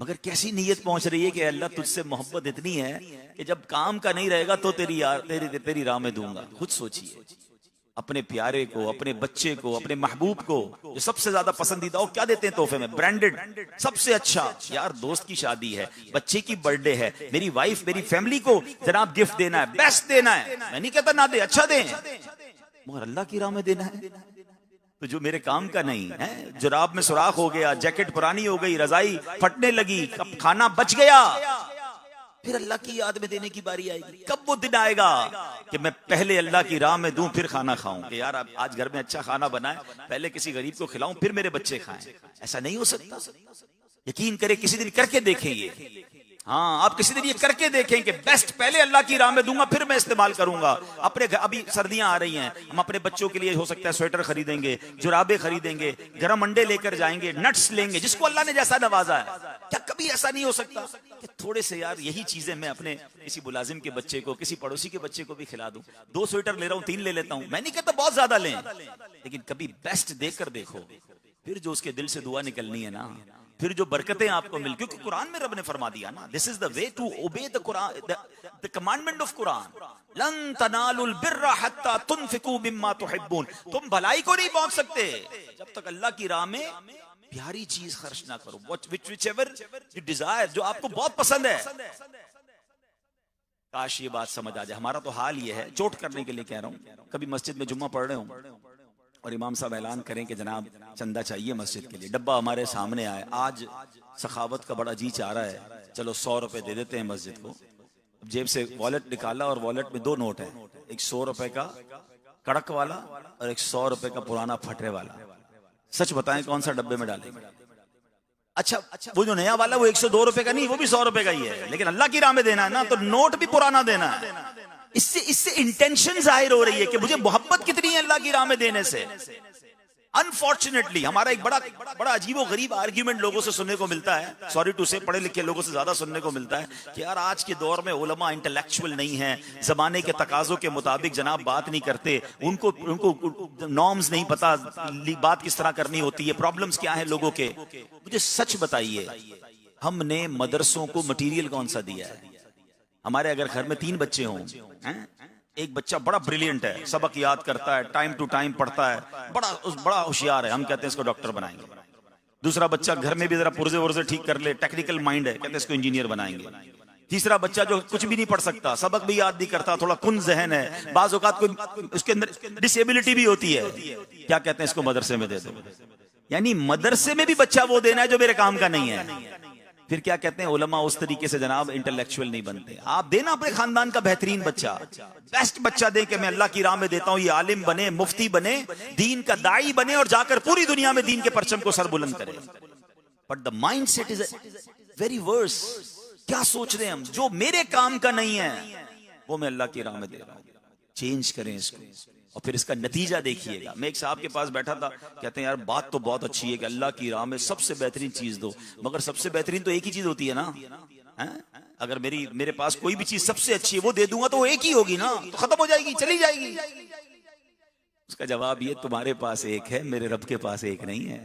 मगर कैसी नीयत पहुंच रही है कि अल्लाह तुझसे मोहब्बत इतनी है कि जब काम का नहीं रहेगा तो तेरी राह में दूंगा। खुद सोचिए, अपने प्यारे को, अपने बच्चे को, अपने महबूब को जो सबसे ज्यादा पसंदीदा हो, क्या देते हैं तोहफे में, ब्रांडेड, सबसे अच्छा। यार दोस्त की शादी है, बच्चे की बर्थडे है, मेरी वाइफ, मेरी फैमिली को जनाब गिफ्ट देना है, बेस्ट देना है। मैं नहीं कहता ना दे, अच्छा दे, मगर अल्लाह की राह में देना है। तो जो मेरे काम का नहीं है, जुराब में सुराख हो गया, जैकेट पुरानी हो गई, रजाई फटने लगी, खाना बच गया, फिर अल्लाह की याद में देने की बारी आएगी। कब वो दिन आएगा कि मैं पहले अल्लाह की राह में दूं फिर खाना खाऊं, कि यार आज घर में अच्छा खाना बनाए, पहले किसी गरीब को खिलाऊं फिर मेरे बच्चे खाएं। ऐसा नहीं हो सकता। यकीन करें, किसी दिन करके देखें ये। हाँ, आप किसी दिन ये करके देखें कि बेस्ट पहले अल्लाह की राह में दूंगा फिर मैं इस्तेमाल करूंगा। अपने अभी सर्दियां आ रही हैं, हम अपने बच्चों के लिए हो सकता है स्वेटर खरीदेंगे, जुराबे खरीदेंगे, गरम अंडे लेकर जाएंगे, नट्स लेंगे, जिसको अल्लाह ने जैसा नवाजा है। क्या कभी ऐसा नहीं हो सकता कि थोड़े से यार यही चीजें मैं अपने किसी मुलाजिम के बच्चे को, किसी पड़ोसी के बच्चे को भी खिला दूं? 2 स्वेटर ले रहा हूं, 3 ले लेता हूं, मैं नहीं कहता बहुत ज्यादा लें, लेकिन कभी बेस्ट देकर देखो, फिर जो उसके दिल से दुआ निकलनी है ना, फिर जो बरकतें आपको मिल, क्योंकि कुरान में रब ने फरमा दिया ना, this is the way to obey the Quran, the commandment of Quran, लन तनालुल बिर्रा हत्ता तुनफिकू मिम्मा तुहिब्बून। तुम भलाई को नहीं पहुंच सकते जब तक अल्लाह की राह में प्यारी चीज खर्च ना करो, व्हिचएवर यू डिजायर, जो आपको बहुत पसंद है। काश ये बात समझ आ जाए। हमारा तो हाल ये है, चोट करने के लिए कह रहा हूं, कभी मस्जिद में जुम्मा पढ़ रहे हो और इमाम साहब ऐलान करें कि जनाब चंदा चाहिए मस्जिद के लिए, डब्बा हमारे सामने आए, आज सखावत का बड़ा जी चाह रहा है, चलो 100 रुपए दे देते हैं मस्जिद को। जेब से वॉलेट निकाला और वॉलेट में 2 नोट है, एक 100 रुपए का कड़क वाला और एक 100 रुपए का पुराना फटरे वाला। सच बताएं कौन सा डब्बे में डालें? अच्छा, वो जो नया वाला वो 102 रुपए का नहीं, वो भी 100 रुपए का ही है, लेकिन अल्लाह की राह में देना है ना, तो नोट भी पुराना देना है। इससे इंटेंशन जाहिर हो रही है कि मुझे मोहब्बत कितनी है अल्लाह की राह में देने से। अनफॉर्चुनेटली हमारा एक बड़ा अजीबो गरीब आर्ग्यूमेंट लोगों से सुनने को मिलता है, सॉरी टू से, पढ़े लिखे लोगों से ज्यादा सुनने को मिलता है कि यार आज के दौर में उलमा इंटेलेक्चुअल नहीं है, जमाने के तकाजों के मुताबिक जनाब बात नहीं करते, उनको नॉर्म्स नहीं पता, बात किस तरह करनी होती है, प्रॉब्लम्स क्या है लोगों के। मुझे सच बताइए, हमने मदरसों को मटीरियल कौन सा दिया है? हमारे अगर घर में 3 बच्चे हों, एक बच्चा बड़ा ब्रिलियंट है, सबक याद करता है, टाइम टू टाइम पढ़ता है, बड़ा होशियार है, हम कहते हैं इसको डॉक्टर बनाएंगे। दूसरा बच्चा घर में भी जरा पुर्जे वर्जे ठीक कर ले, टेक्निकल माइंड है, कहते हैं इसको इंजीनियर बनाएंगे। तीसरा बच्चा जो कुछ भी नहीं पढ़ सकता, सबक भी याद नहीं करता, थोड़ा कुन जहन है, बाज़ औक़ात कोई उसके अंदर डिसेबिलिटी भी होती है, क्या कहते हैं इसको मदरसे में दे दो। यानी मदरसे में भी बच्चा वो देना है जो मेरे काम का नहीं है। फिर क्या कहते हैं उलमा उस तरीके से जनाब इंटेलेक्चुअल नहीं बनते। आप देना अपने खानदान का बेहतरीन बच्चा, बेस्ट बच्चा दे के मैं अल्लाह की राह में देता हूं, ये आलिम बने, मुफ्ती बने, दीन का दाई बने और जाकर पूरी दुनिया में दीन के परचम को सर बुलंद करे। But the mind set is very worse. क्या सोच रहे हैं हम, जो मेरे काम का नहीं है वो मैं अल्लाह की राह में दे रहा हूं। चेंज करें इसको और फिर इसका नतीजा देखिएगा। मैं एक साहब के पास बैठा था, कहते हैं यार बात तो बहुत अच्छी है कि अल्लाह की राह में सबसे बेहतरीन चीज दो, मगर सबसे बेहतरीन तो एक ही चीज होती है ना, अगर मेरे पास कोई भी चीज सबसे अच्छी है वो दे दूंगा तो वो एक ही होगी ना, तो खत्म हो जाएगी, चली जाएगी। उसका जवाब ये, तुम्हारे पास एक है, मेरे रब के पास एक नहीं है,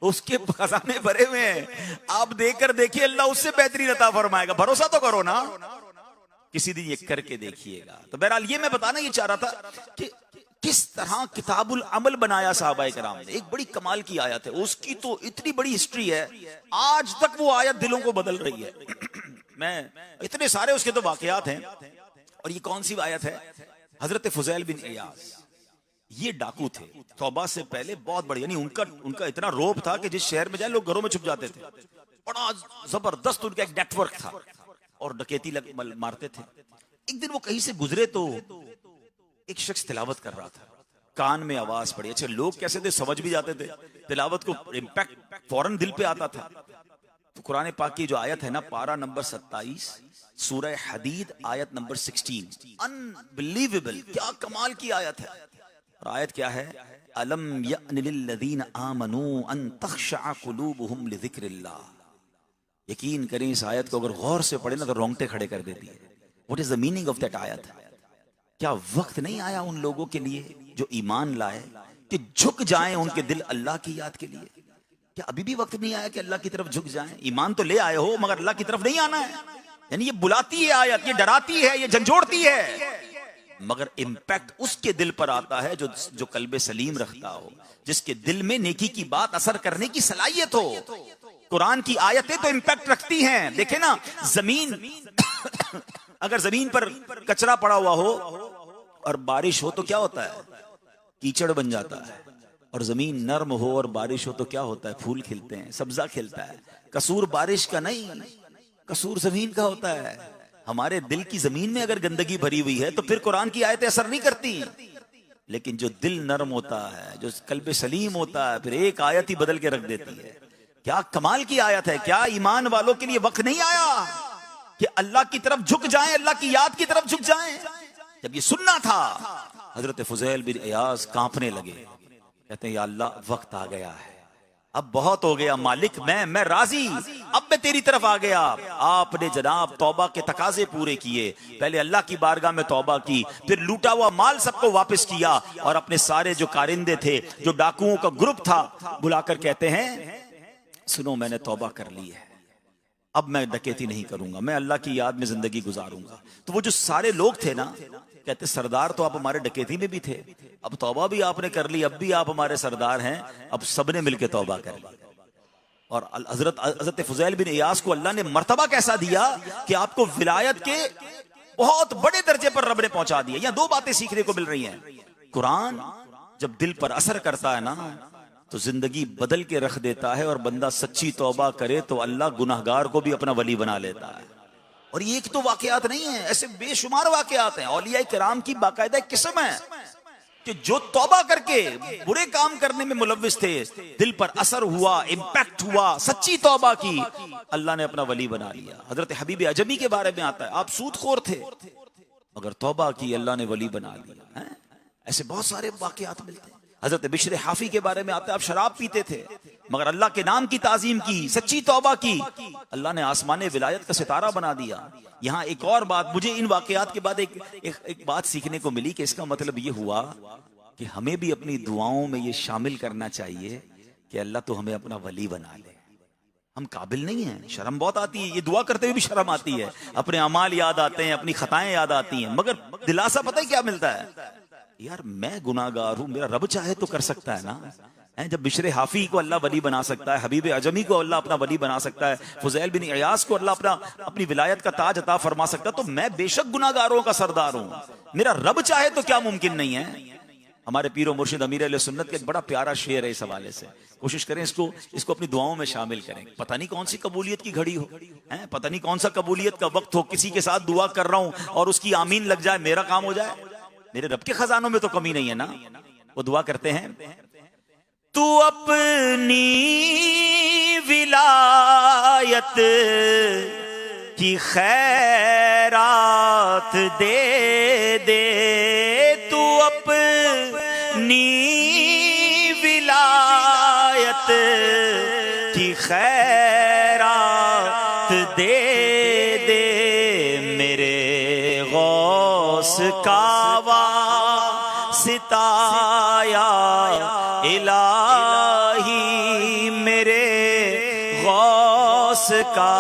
उसके खजाने भरे हुए हैं, आप देकर देखिए अल्लाह उससे बेहतरीन अता फरमाएगा, भरोसा तो करो ना, किसी दिन ये करके देखिएगा। तो बहरहाल ये मैं बताना ये चाह रहा था कि किस तरह किताबुल अमल बनाया साहबाए किराम ने। एक बड़ी कमाल की आयत है, उसकी तो इतनी बड़ी हिस्ट्री है, आज तक वो आयत दिलों को बदल रही है। मैं इतने सारे उसके तो वाकयात हैं, और ये कौन सी आयत है? हजरत फुजैल बिन इयास, ये डाकू थे, तौबा से पहले बहुत बड़े, यानी उनका इतना रोब था कि जिस शहर में जाए लोग घरों में छुप जाते थे, बड़ा जबरदस्त उनका एक नेटवर्क था और डकैती मारते थे। एक दिन वो कहीं से गुजरे तो एक शख्स तिलावत कर रहा था, कान में आवाज पड़ी। अच्छा, लोग कैसे थे, समझ भी जाते थे, तिलावत को इम्पैक्ट फौरन दिल पे आता था। तो कुरान पाक की जो आयत है ना, पारा नंबर 27, सूरह हदीद, आयत नंबर 16, अनबिलीवेबल, क्या कमाल की आयत है। और आयत क्या है? अलम यअन लिल्लज़ीना आमनू अन तख़शअ क़ुलूबुहुम लिज़िक्रिल्लाह। यकीन करें, इस आयत को अगर गौर से पढ़े ना तो रोंगटे खड़े कर देती है। What is the meaning of that आयत? क्या वक्त नहीं आया उन लोगों के लिए जो ईमान लाए कि झुक जाएं उनके दिल अल्लाह की याद के लिए? क्या अभी भी वक्त नहीं आया कि अल्लाह की तरफ झुक जाएं? ईमान तो ले आए हो मगर अल्लाह की तरफ नहीं आना है। यानी ये बुलाती है आयत, ये डराती है, ये झंझोड़ती है, मगर इंपैक्ट उसके दिल पर आता है जो कल्बे सलीम रखता हो, जिसके दिल में नेकी की बात असर करने की सलाहियत हो। कुरान की आयतें तो इंपैक्ट रखती हैं। देखे ना, जमीन अगर जमीन पर कचरा पड़ा हुआ हो और बारिश हो तो क्या होता है? कीचड़ बन जाता है। और जमीन नर्म हो और बारिश हो तो क्या होता है? फूल खिलते हैं, सब्जा खिलता है। कसूर बारिश का नहीं, कसूर जमीन का होता है। हमारे दिल की जमीन में अगर गंदगी भरी हुई है तो फिर कुरान की आयतें असर नहीं करती। लेकिन जो दिल नर्म होता है, जो कल्बे सलीम होता है, फिर एक आयत ही बदल के रख देती है। क्या कमाल की आयत है। क्या ईमान वालों के लिए वक्त नहीं आया कि अल्लाह की तरफ झुक जाएं, अल्लाह की याद की तरफ झुक जाएं? जब ये सुनना था, हजरत फुज़ैल बिन इयास कांपने लगे, कहते हैं या अल्लाह, वक्त आ गया है, अब बहुत हो गया मालिक, मैं राजी, अब मैं तेरी तरफ आ गया। आपने जनाब तौबा के तकाजे पूरे किए। पहले अल्लाह की बारगाह में तौबा की, फिर लूटा हुआ माल सबको वापस किया, और अपने सारे जो कारिंदे थे, जो डाकुओं का ग्रुप था, बुलाकर कहते हैं सुनो, मैंने तौबा कर ली है, अब मैं डकैती नहीं करूंगा, मैं अल्लाह की याद में जिंदगी गुजारूंगा। तो वो जो सारे लोग थे ना, कहते सरदार तो आप हमारे डकैती में भी थे, अब तौबा भी आपने कर ली, अब भी आप हमारे सरदार हैं, अब सबने मिलकर तौबा कर ली। और हजरत फुज़ैल बिन इयास को अल्लाह ने मर्तबा कैसा दिया कि आपको विलायत के बहुत बड़े दर्जे पर रब ने पहुंचा दिया। यहां दो बातें सीखने को मिल रही हैं। कुरान जब दिल पर असर करता है ना तो जिंदगी बदल के रख देता है, और बंदा सच्ची तौबा करे तो अल्लाह गुनाहगार को भी अपना वली बना लेता है। और ये एक तो वाकयात नहीं है, ऐसे बेशुमार वाकयात हैं। औलिया किराम की बाकायदा एक किस्म है कि जो तौबा करके बुरे काम करने में मुलव्विस थे, दिल पर असर हुआ, इंपैक्ट हुआ, सच्ची तौबा की, अल्लाह ने अपना वली बना लिया। हजरत हबीब अजमी के बारे में आता है, आप सूदखोर थे मगर तौबा की, अल्लाह ने वली बना लिया। ऐसे बहुत सारे वाकयात मिलते हैं। हजरत बिश्र हाफी के बारे में आता है, आप शराब पीते थे मगर अल्लाह के नाम की ताजीम की, सच्ची तौबा की, अल्लाह ने आसमान विलायत का सितारा बना दिया। यहाँ एक और बात, मुझे इन वाकयात के बाद एक बात सीखने को मिली कि इसका मतलब ये हुआ कि हमें भी अपनी दुआओं में ये शामिल करना चाहिए कि अल्लाह तो हमें अपना वली बना ले। हम काबिल नहीं हैं, शर्म बहुत आती है, ये दुआ करते हुए भी शर्म आती है, अपने अमाल याद आते हैं, अपनी खताएं याद आती हैं, मगर दिलासा पता है क्या मिलता है? यार मैं गुनाहगार हूं, मेरा रब चाहे तो कर सकता है ना। जब बिश्र हाफी को अल्लाह वली बना सकता है, हबीब अजमी को अल्लाह अपना वली बना सकता है, फुज़ैल बिन इयास को अल्लाह अपनी विलायत का ताज अता फरमा सकता है, तो मैं बेशक गुनाहगारों का सरदार हूं, मेरा रब चाहे तो क्या मुमकिन नहीं है। हमारे पीरो मुर्शिद अमीर अहले सुन्नत के एक बड़ा प्यारा शेर है इस हवाले से, कोशिश करें इसको अपनी दुआओं में शामिल करें। पता नहीं कौन सी कबूलियत की घड़ी हो, पता नहीं कौन सा कबूलियत का वक्त हो, किसी के साथ दुआ कर रहा हूं और उसकी आमीन लग जाए, मेरा काम हो जाए। मेरे रब के खजानों में तो कमी नहीं है ना। वो दुआ करते हैं, तू अपनी विलायत की खैरात दे दे, तू अपनी विलायत की खैरात दे दे, मेरे गौस का सिताया इलाही, मेरे गौस का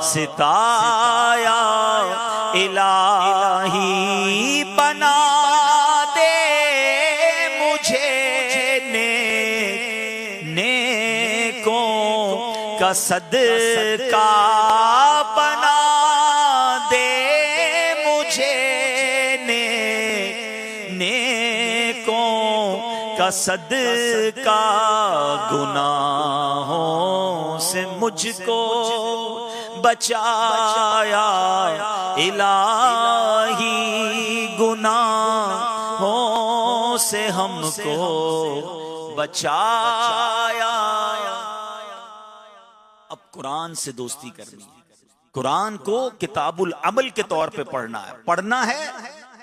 सिताया इलाही, बना दे मुझे नेकों का सदका, बना दे मुझे नेकों का सदका, गुनाहों से मुझको बचाया इलाही, गुनाहों से हमको बचाया। अब कुरान से दोस्ती करनी है, कुरान को किताबुल अमल के तौर पे पढ़ना है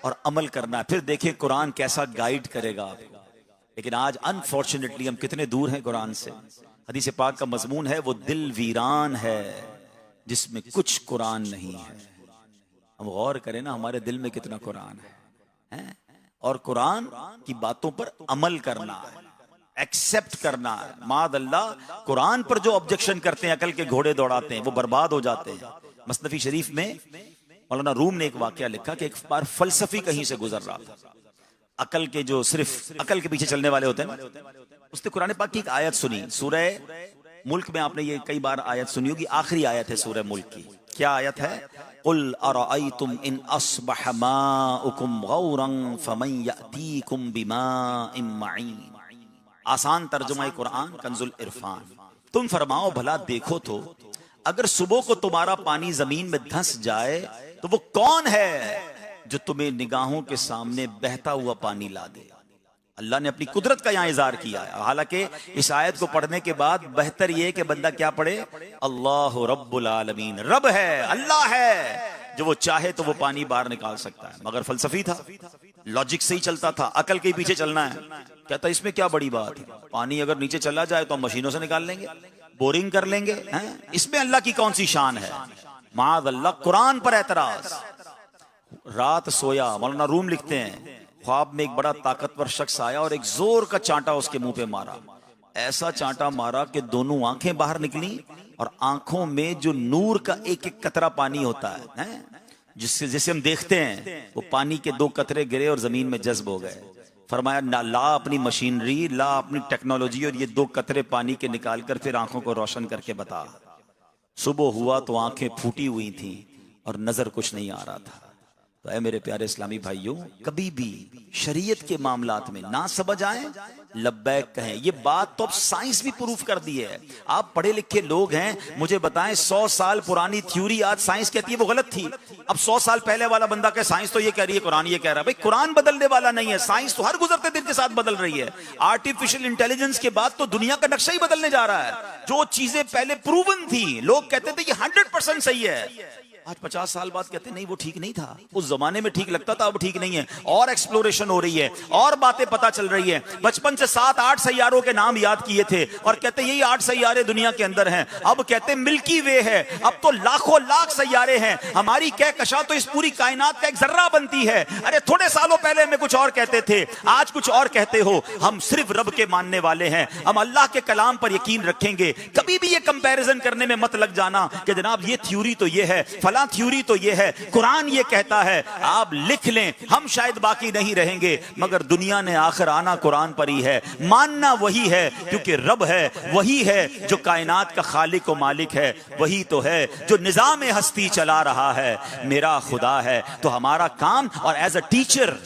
और अमल करना है। फिर देखिए कुरान कैसा गाइड करेगा आपको। लेकिन आज अनफॉर्चुनेटली हम कितने दूर हैं कुरान से। हदीस पाक का मजमून है वो दिल वीरान है जिसमें कुछ कुरान नहीं है। हम गौर करें ना हमारे दिल में कितना कुरान है? और कुरान की बातों पर अमल करना है, एक्सेप्ट करना है। माद अल्लाह कुरान पर जो ऑब्जेक्शन करते हैं, अकल के घोड़े दौड़ाते हैं, वो बर्बाद हो जाते हैं। मसनफी शरीफ में मौलाना रूम ने एक वाकया लिखा कि एक बार फलसफी कहीं से गुजर रहा था। अकल के जो सिर्फ अकल के पीछे चलने वाले होते हैं ना, उसने कुरान पाक की एक आयत सुनी। सूरह मुल्क में आपने ये कई बार आयत सुनी होगी, आखिरी आयत है सूरह मुल्क की। क्या आयत है? कुल अरअयतुम इन अस्बह माउकुम गौरन फमन यातीकुम बिमाइन मईन। आसान तर्जुमा कुरान कंजुल इरफान। तुम फरमाओ भला देखो तो अगर सुबह को तुम्हारा पानी जमीन में धंस जाए तो वो कौन है जो तुम्हें निगाहों के सामने बहता हुआ पानी ला दे। अल्लाह ने अपनी कुदरत का यहां इज़हार किया है। हालांकि इस आयत को पढ़ने के बाद बेहतर यह कि बंदा क्या पढ़े? अल्लाह रब्बुल आलमीन, रब है, अल्लाह है, जो वो चाहे तो वो पानी बाहर निकाल सकता है। मगर फलसफी था, लॉजिक से ही चलता था, अकल के पीछे चलना है। कहता इसमें क्या बड़ी बात है, पानी अगर नीचे चला जाए तो हम मशीनों से निकाल लेंगे, बोरिंग कर लेंगे, इसमें अल्लाह की कौन सी शान है। माद अल्लाह कुरान पर एतराज। रात सोया, मौलाना रूम लिखते हैं, ख्वाब में एक बड़ा ताकतवर शख्स आया और एक जोर का चांटा उसके मुंह पे मारा। ऐसा चांटा मारा कि दोनों आंखें बाहर निकली और आंखों में जो नूर का एक एक कतरा पानी होता है, जिससे जैसे हम देखते हैं, वो पानी के 2 कतरे गिरे और जमीन में जज्ब हो गए। फरमाया ला अपनी मशीनरी, ला अपनी टेक्नोलॉजी और ये 2 कतरे पानी के निकाल कर फिर आंखों को रोशन करके बता। सुबह हुआ तो आंखें फूटी हुई थी और नजर कुछ नहीं आ रहा था। तो ऐ मेरे प्यारे इस्लामी भाइयों, कभी भी शरीयत के मामलात में ना समझ आए, लब्बैक कहें। ये बात तो अब साइंस भी प्रूफ कर दी है। आप पढ़े लिखे लोग हैं, मुझे बताएं 100 साल पुरानी थ्योरी आज साइंस कहती है वो गलत थी। अब 100 साल पहले वाला बंदा कहे साइंस तो ये कह रही है, कुरान ये कह रहा है। भाई कुरान बदलने वाला नहीं है, साइंस तो हर गुजरते दिन के साथ बदल रही है। आर्टिफिशियल इंटेलिजेंस के बाद तो दुनिया का नक्शा ही बदलने जा रहा है। जो चीजें पहले प्रूवन थी, लोग कहते थे ये 100% सही है, आज 50 साल बाद कहते नहीं वो ठीक नहीं था, उस जमाने में ठीक लगता था, अब ठीक नहीं है। और एक्सप्लोरेशन हो रही है और बातें पता चल रही है। बचपन से 7-8 सैयारों के नाम याद किए थे और कहते यही 8 सैयारे दुनिया के अंदर हैं। अब कहते मिल्की वे है, अब तो लाखों लाख सैयारे हैं। हमारी कहकशां तो इस पूरी कायनात का एक जर्रा बनती है। अरे थोड़े सालों पहले में कुछ और कहते थे, आज कुछ और कहते हो। हम सिर्फ रब के मानने वाले हैं, हम अल्लाह के कलाम पर यकीन रखेंगे। कभी भी ये कंपैरिजन करने में मत लग जाना कि जनाब ये थ्योरी तो ये है, फला थ्योरी तो ये है, कुरान ये कहता है। आप लिख लें, हम शायद बाकी नहीं रहेंगे, मगर दुनिया ने आखिर आना कुरान पर ही है। मानना वही है, क्योंकि रब है, वही है जो कायनात का खालिक और मालिक है, वही तो है जो निजाम हस्ती चला रहा है। मेरा खुदा है। तो हमारा काम, और as a teacher,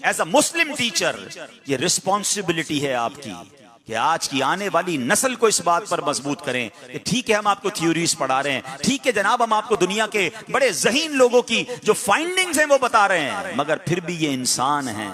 as a Muslim teacher, ये रिस्पॉन्सिबिलिटी है आपकी कि आज की आने वाली नस्ल को इस बात पर मजबूत करें कि ठीक है हम आपको थ्योरीज पढ़ा रहे हैं, ठीक है जनाब हम आपको दुनिया के बड़े ज़हीन लोगों की जो फाइंडिंग्स हैं वो बता रहे हैं, मगर फिर भी ये इंसान है,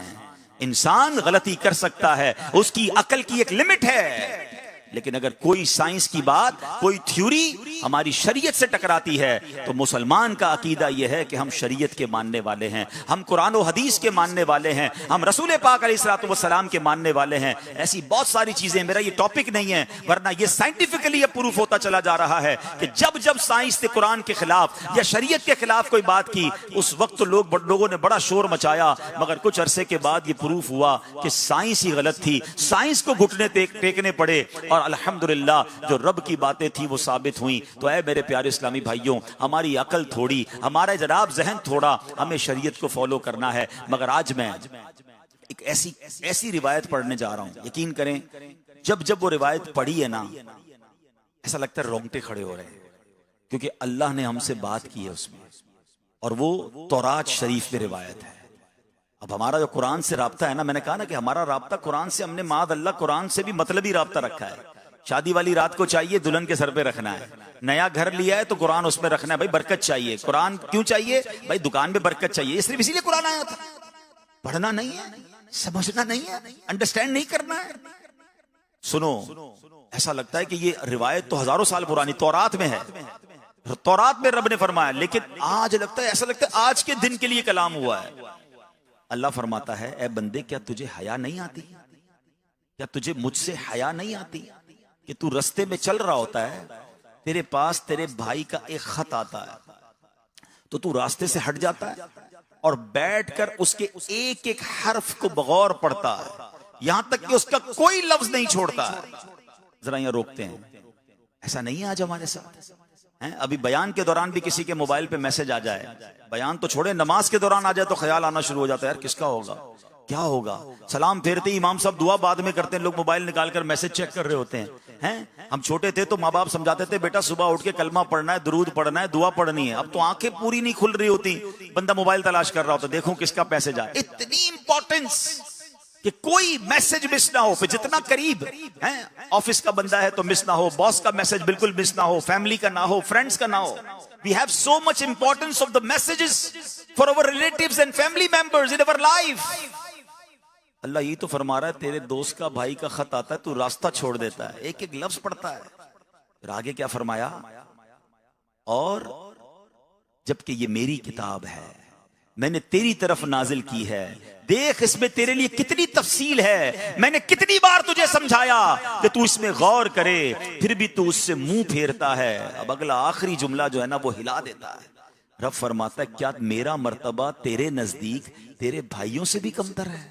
इंसान गलती कर सकता है, उसकी अकल की एक लिमिट है। लेकिन अगर कोई साइंस की बात, कोई थ्योरी हमारी शरीयत से टकराती है, तो मुसलमान का अकीदा यह है कि हम शरीयत के मानने वाले हैं, हम कुरान और हदीस के मानने वाले हैं, हम रसूल पाक अलैहिस्सलातु वस्सलाम के मानने वाले हैं। ऐसी बहुत सारी चीजें, मेरा ये टॉपिक नहीं है, वरना ये साइंटिफिकली प्रूफ होता चला जा रहा है कि जब जब साइंस ने कुरान के खिलाफ या शरीयत के खिलाफ कोई बात की, उस वक्त तो लोगों ने बड़ा शोर मचाया, मगर कुछ अरसे के बाद ये प्रूफ हुआ कि साइंस ही गलत थी, साइंस को घुटने टेकने पड़े और अल्हम्दुलिल्लाह जो रब की बातें थी वो साबित हुई। तो ऐ मेरे प्यारे इस्लामी भाइयों, हमारी अकल थोड़ी, हमारा जनाब जहन थोड़ा, हमें शरीयत को फॉलो करना है। मगर आज मैं एक ऐसी रिवायत पढ़ने जा रहा हूं, यकीन करें जब जब वो रिवायत पढ़ी है ना, ऐसा लगता है रोंगटे खड़े हो रहे हैं, क्योंकि अल्लाह ने हमसे बात की है उसमें, और वो तौरात शरीफ में रिवायत है। अब हमारा जो कुरान से राब्ता है ना, मैंने कहा ना कि हमारा राब्ता कुरान से, हमने माद अल्लाह कुरान से भी मतलबी राब्ता रखा है। शादी वाली रात को चाहिए दुल्हन के सर पे रखना है, नया घर लिया है तो कुरान उसमें रखना है, भाई बरकत चाहिए। कुरान क्यों चाहिए भाई? दुकान में बरकत चाहिए, ये सिर्फ इसीलिए कुरान आया था। पढ़ना नहीं है, समझना नहीं है, अंडरस्टैंड नहीं करना है, सुनो, ऐसा लगता है कि ये रिवायत तो हजारों साल पुरानी तौरात में है, तौरात में रब ने फरमाया, लेकिन आज लगता है, ऐसा लगता है आज के दिन के लिए कलाम हुआ है। अल्लाह फरमाता है, ए बंदे, क्या तुझे हया नहीं आती? क्या तुझे मुझसे हया नहीं आती कि तू रास्ते में चल रहा होता है, तेरे पास तेरे भाई का एक खत आता है, तो तू रास्ते से हट जाता है और बैठकर उसके एक एक हर्फ को बगौर पढ़ता है, यहां तक कि उसका कोई लफ्ज नहीं छोड़ता है। जरा यहां रोकते हैं, ऐसा नहीं है आज हमारे साथ हैं? अभी बयान के दौरान भी किसी के मोबाइल पे मैसेज आ जाए, बयान तो छोड़े, नमाज के दौरान आ जाए तो ख्याल आना शुरू हो जाता है, यार किसका होगा, क्या होगा। सलाम फेरते ही इमाम साहब दुआ बाद में करते हैं, लोग मोबाइल निकालकर मैसेज चेक कर रहे होते हैं। हम छोटे थे तो माँ बाप समझाते थे, बेटा सुबह उठ के कलमा पढ़ना है, दुरूद पढ़ना है, दुआ पढ़नी है। अब तो आंखें पूरी नहीं खुल रही होती, बंदा मोबाइल तलाश कर रहा होता, देखो किसका मैसेज आए। इतनी इंपॉर्टेंस कि कोई मैसेज मिस ना हो, फिर जितना करीब है, ऑफिस का बंदा है तो मिस ना हो, बॉस का मैसेज बिल्कुल मिस ना हो, फैमिली का ना हो, फ्रेंड्स का ना हो। We have so much importance of the messages for our relatives and family members in our life. Allah ये तो फरमा रहा है, तेरे दोस्त का भाई का खत आता है, तू रास्ता छोड़ देता है, एक एक लफ्ज पढ़ता है। फिर आगे क्या फरमाया, और जबकि ये मेरी किताब है, मैंने तेरी तरफ नाजिल की है, देख इसमें तेरे लिए कितनी तफसील है, मैंने कितनी बार तुझे समझाया कि तू इसमें गौर करे, फिर भी तू उससे मुंह फेरता है। अब अगला आखिरी जुमला जो है ना वो हिला देता है। रब फरमाता है, क्या मेरा मर्तबा तेरे नजदीक तेरे भाइयों से भी कमतर है?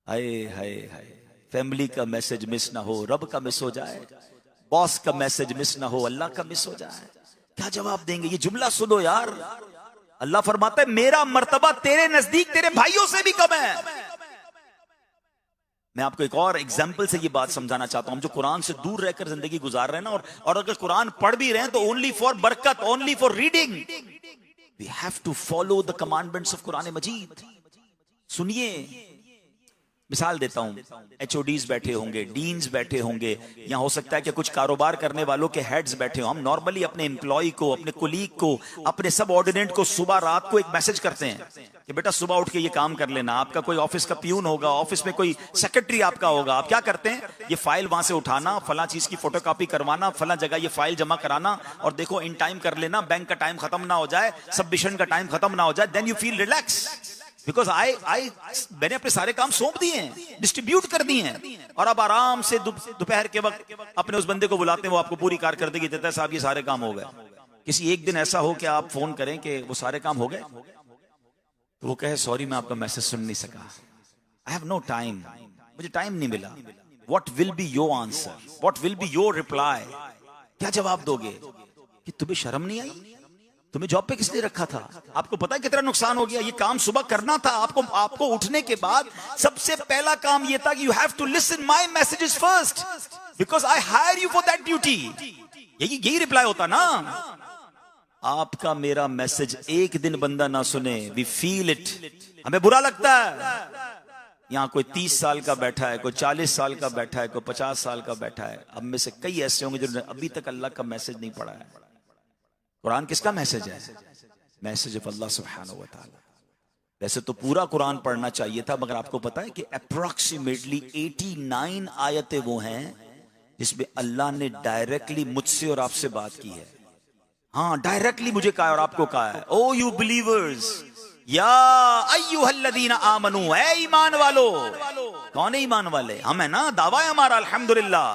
हाय हाय हाय, फैमिली का मैसेज मिस ना हो, रब का मिस हो जाए, बॉस का मैसेज मिस ना हो, अल्लाह का मिस हो जाए, क्या जवाब देंगे? ये जुमला सुनो यार, अल्लाह फरमाता है, मेरा मर्तबा तेरे नजदीक तेरे भाइयों से भी कम है। मैं आपको एक और एग्जाम्पल से ये बात समझाना चाहता हूं। हम जो कुरान से दूर रहकर जिंदगी गुजार रहे हैं ना, और अगर कुरान पढ़ भी रहे हैं तो ओनली फॉर बरकत, only for reading. We have to follow the commandments of Quran Majeed. सुनिए, मिसाल देता हूं, एचओडीज बैठे होंगे, डीन्स बैठे होंगे, यहां हो सकता है कि कुछ कारोबार करने वालों के हेड्स बैठे हो। हम नॉर्मली अपने एम्प्लॉय को, अपने कुलीग को, अपने सब ऑर्डिनेट को सुबह रात को एक मैसेज करते हैं कि बेटा सुबह उठ के ये काम कर लेना। आपका कोई ऑफिस का प्यून होगा, ऑफिस में कोई सेक्रेटरी आपका होगा, आप क्या करते हैं, ये फाइल वहां से उठाना, फला चीज की फोटोकॉपी करवाना, फला जगह ये फाइल जमा कराना, और देखो इन टाइम कर लेना, बैंक का टाइम खत्म ना हो जाए, सबमिशन का टाइम खत्म ना हो जाए, then you feel relax, because मैंने अपने सारे काम सौंप दिए हैं, डिस्ट्रीब्यूट कर दिए हैं, और अब आराम से दोपहर के वक्त अपने उस बंदे को बुलाते हैं, वो आपको पूरी कारकर्दगी देता है, साहब ये सारे काम हो गए। किसी एक दिन ऐसा हो कि आप फोन करें कि वो सारे काम हो गए, तो वो कहे सॉरी मैं आपका मैसेज सुन नहीं सका, आई हैव नो टाइम, मुझे टाइम नहीं मिला। What will be your answer, what will be your reply? क्या जवाब दोगे कि तुम्हें शर्म नहीं आई? तुम्हें जॉब पे किसने रखा था? आपको पता है कितना नुकसान हो गया? ये काम सुबह करना था आपको उठने के बाद सबसे पहला काम ये था कि you have to listen my messages first, because I hire you for that duty. यही रिप्लाई होता ना। आपका मेरा मैसेज एक दिन बंदा ना सुने, वी फील इट, हमें बुरा लगता है। यहाँ कोई 30 साल का बैठा है, कोई 40 साल का बैठा है, कोई 50 साल का बैठा है। अब में से कई ऐसे होंगे जिन्होंने अभी तक अल्लाह का मैसेज नहीं पढ़ा है। कुरान किसका मैसेज है? मैसेज ऑफ अल्लाह सुब्हानहू व तआला। वैसे तो पूरा कुरान पढ़ना चाहिए था, मगर आपको पता है कि अप्रोक्सीमेटली 89 आयतें वो हैं जिसमें अल्लाह ने डायरेक्टली मुझसे और आपसे बात की है। हाँ, डायरेक्टली मुझे कहा और आपको कहा है, ओ यू बिलीवर्स या अय्युहल्लज़ीना आमनू, ऐ ईमान वालो। कौन है ईमान वाले? हम है ना, दावा है हमारा अल्हम्दुलिल्लाह।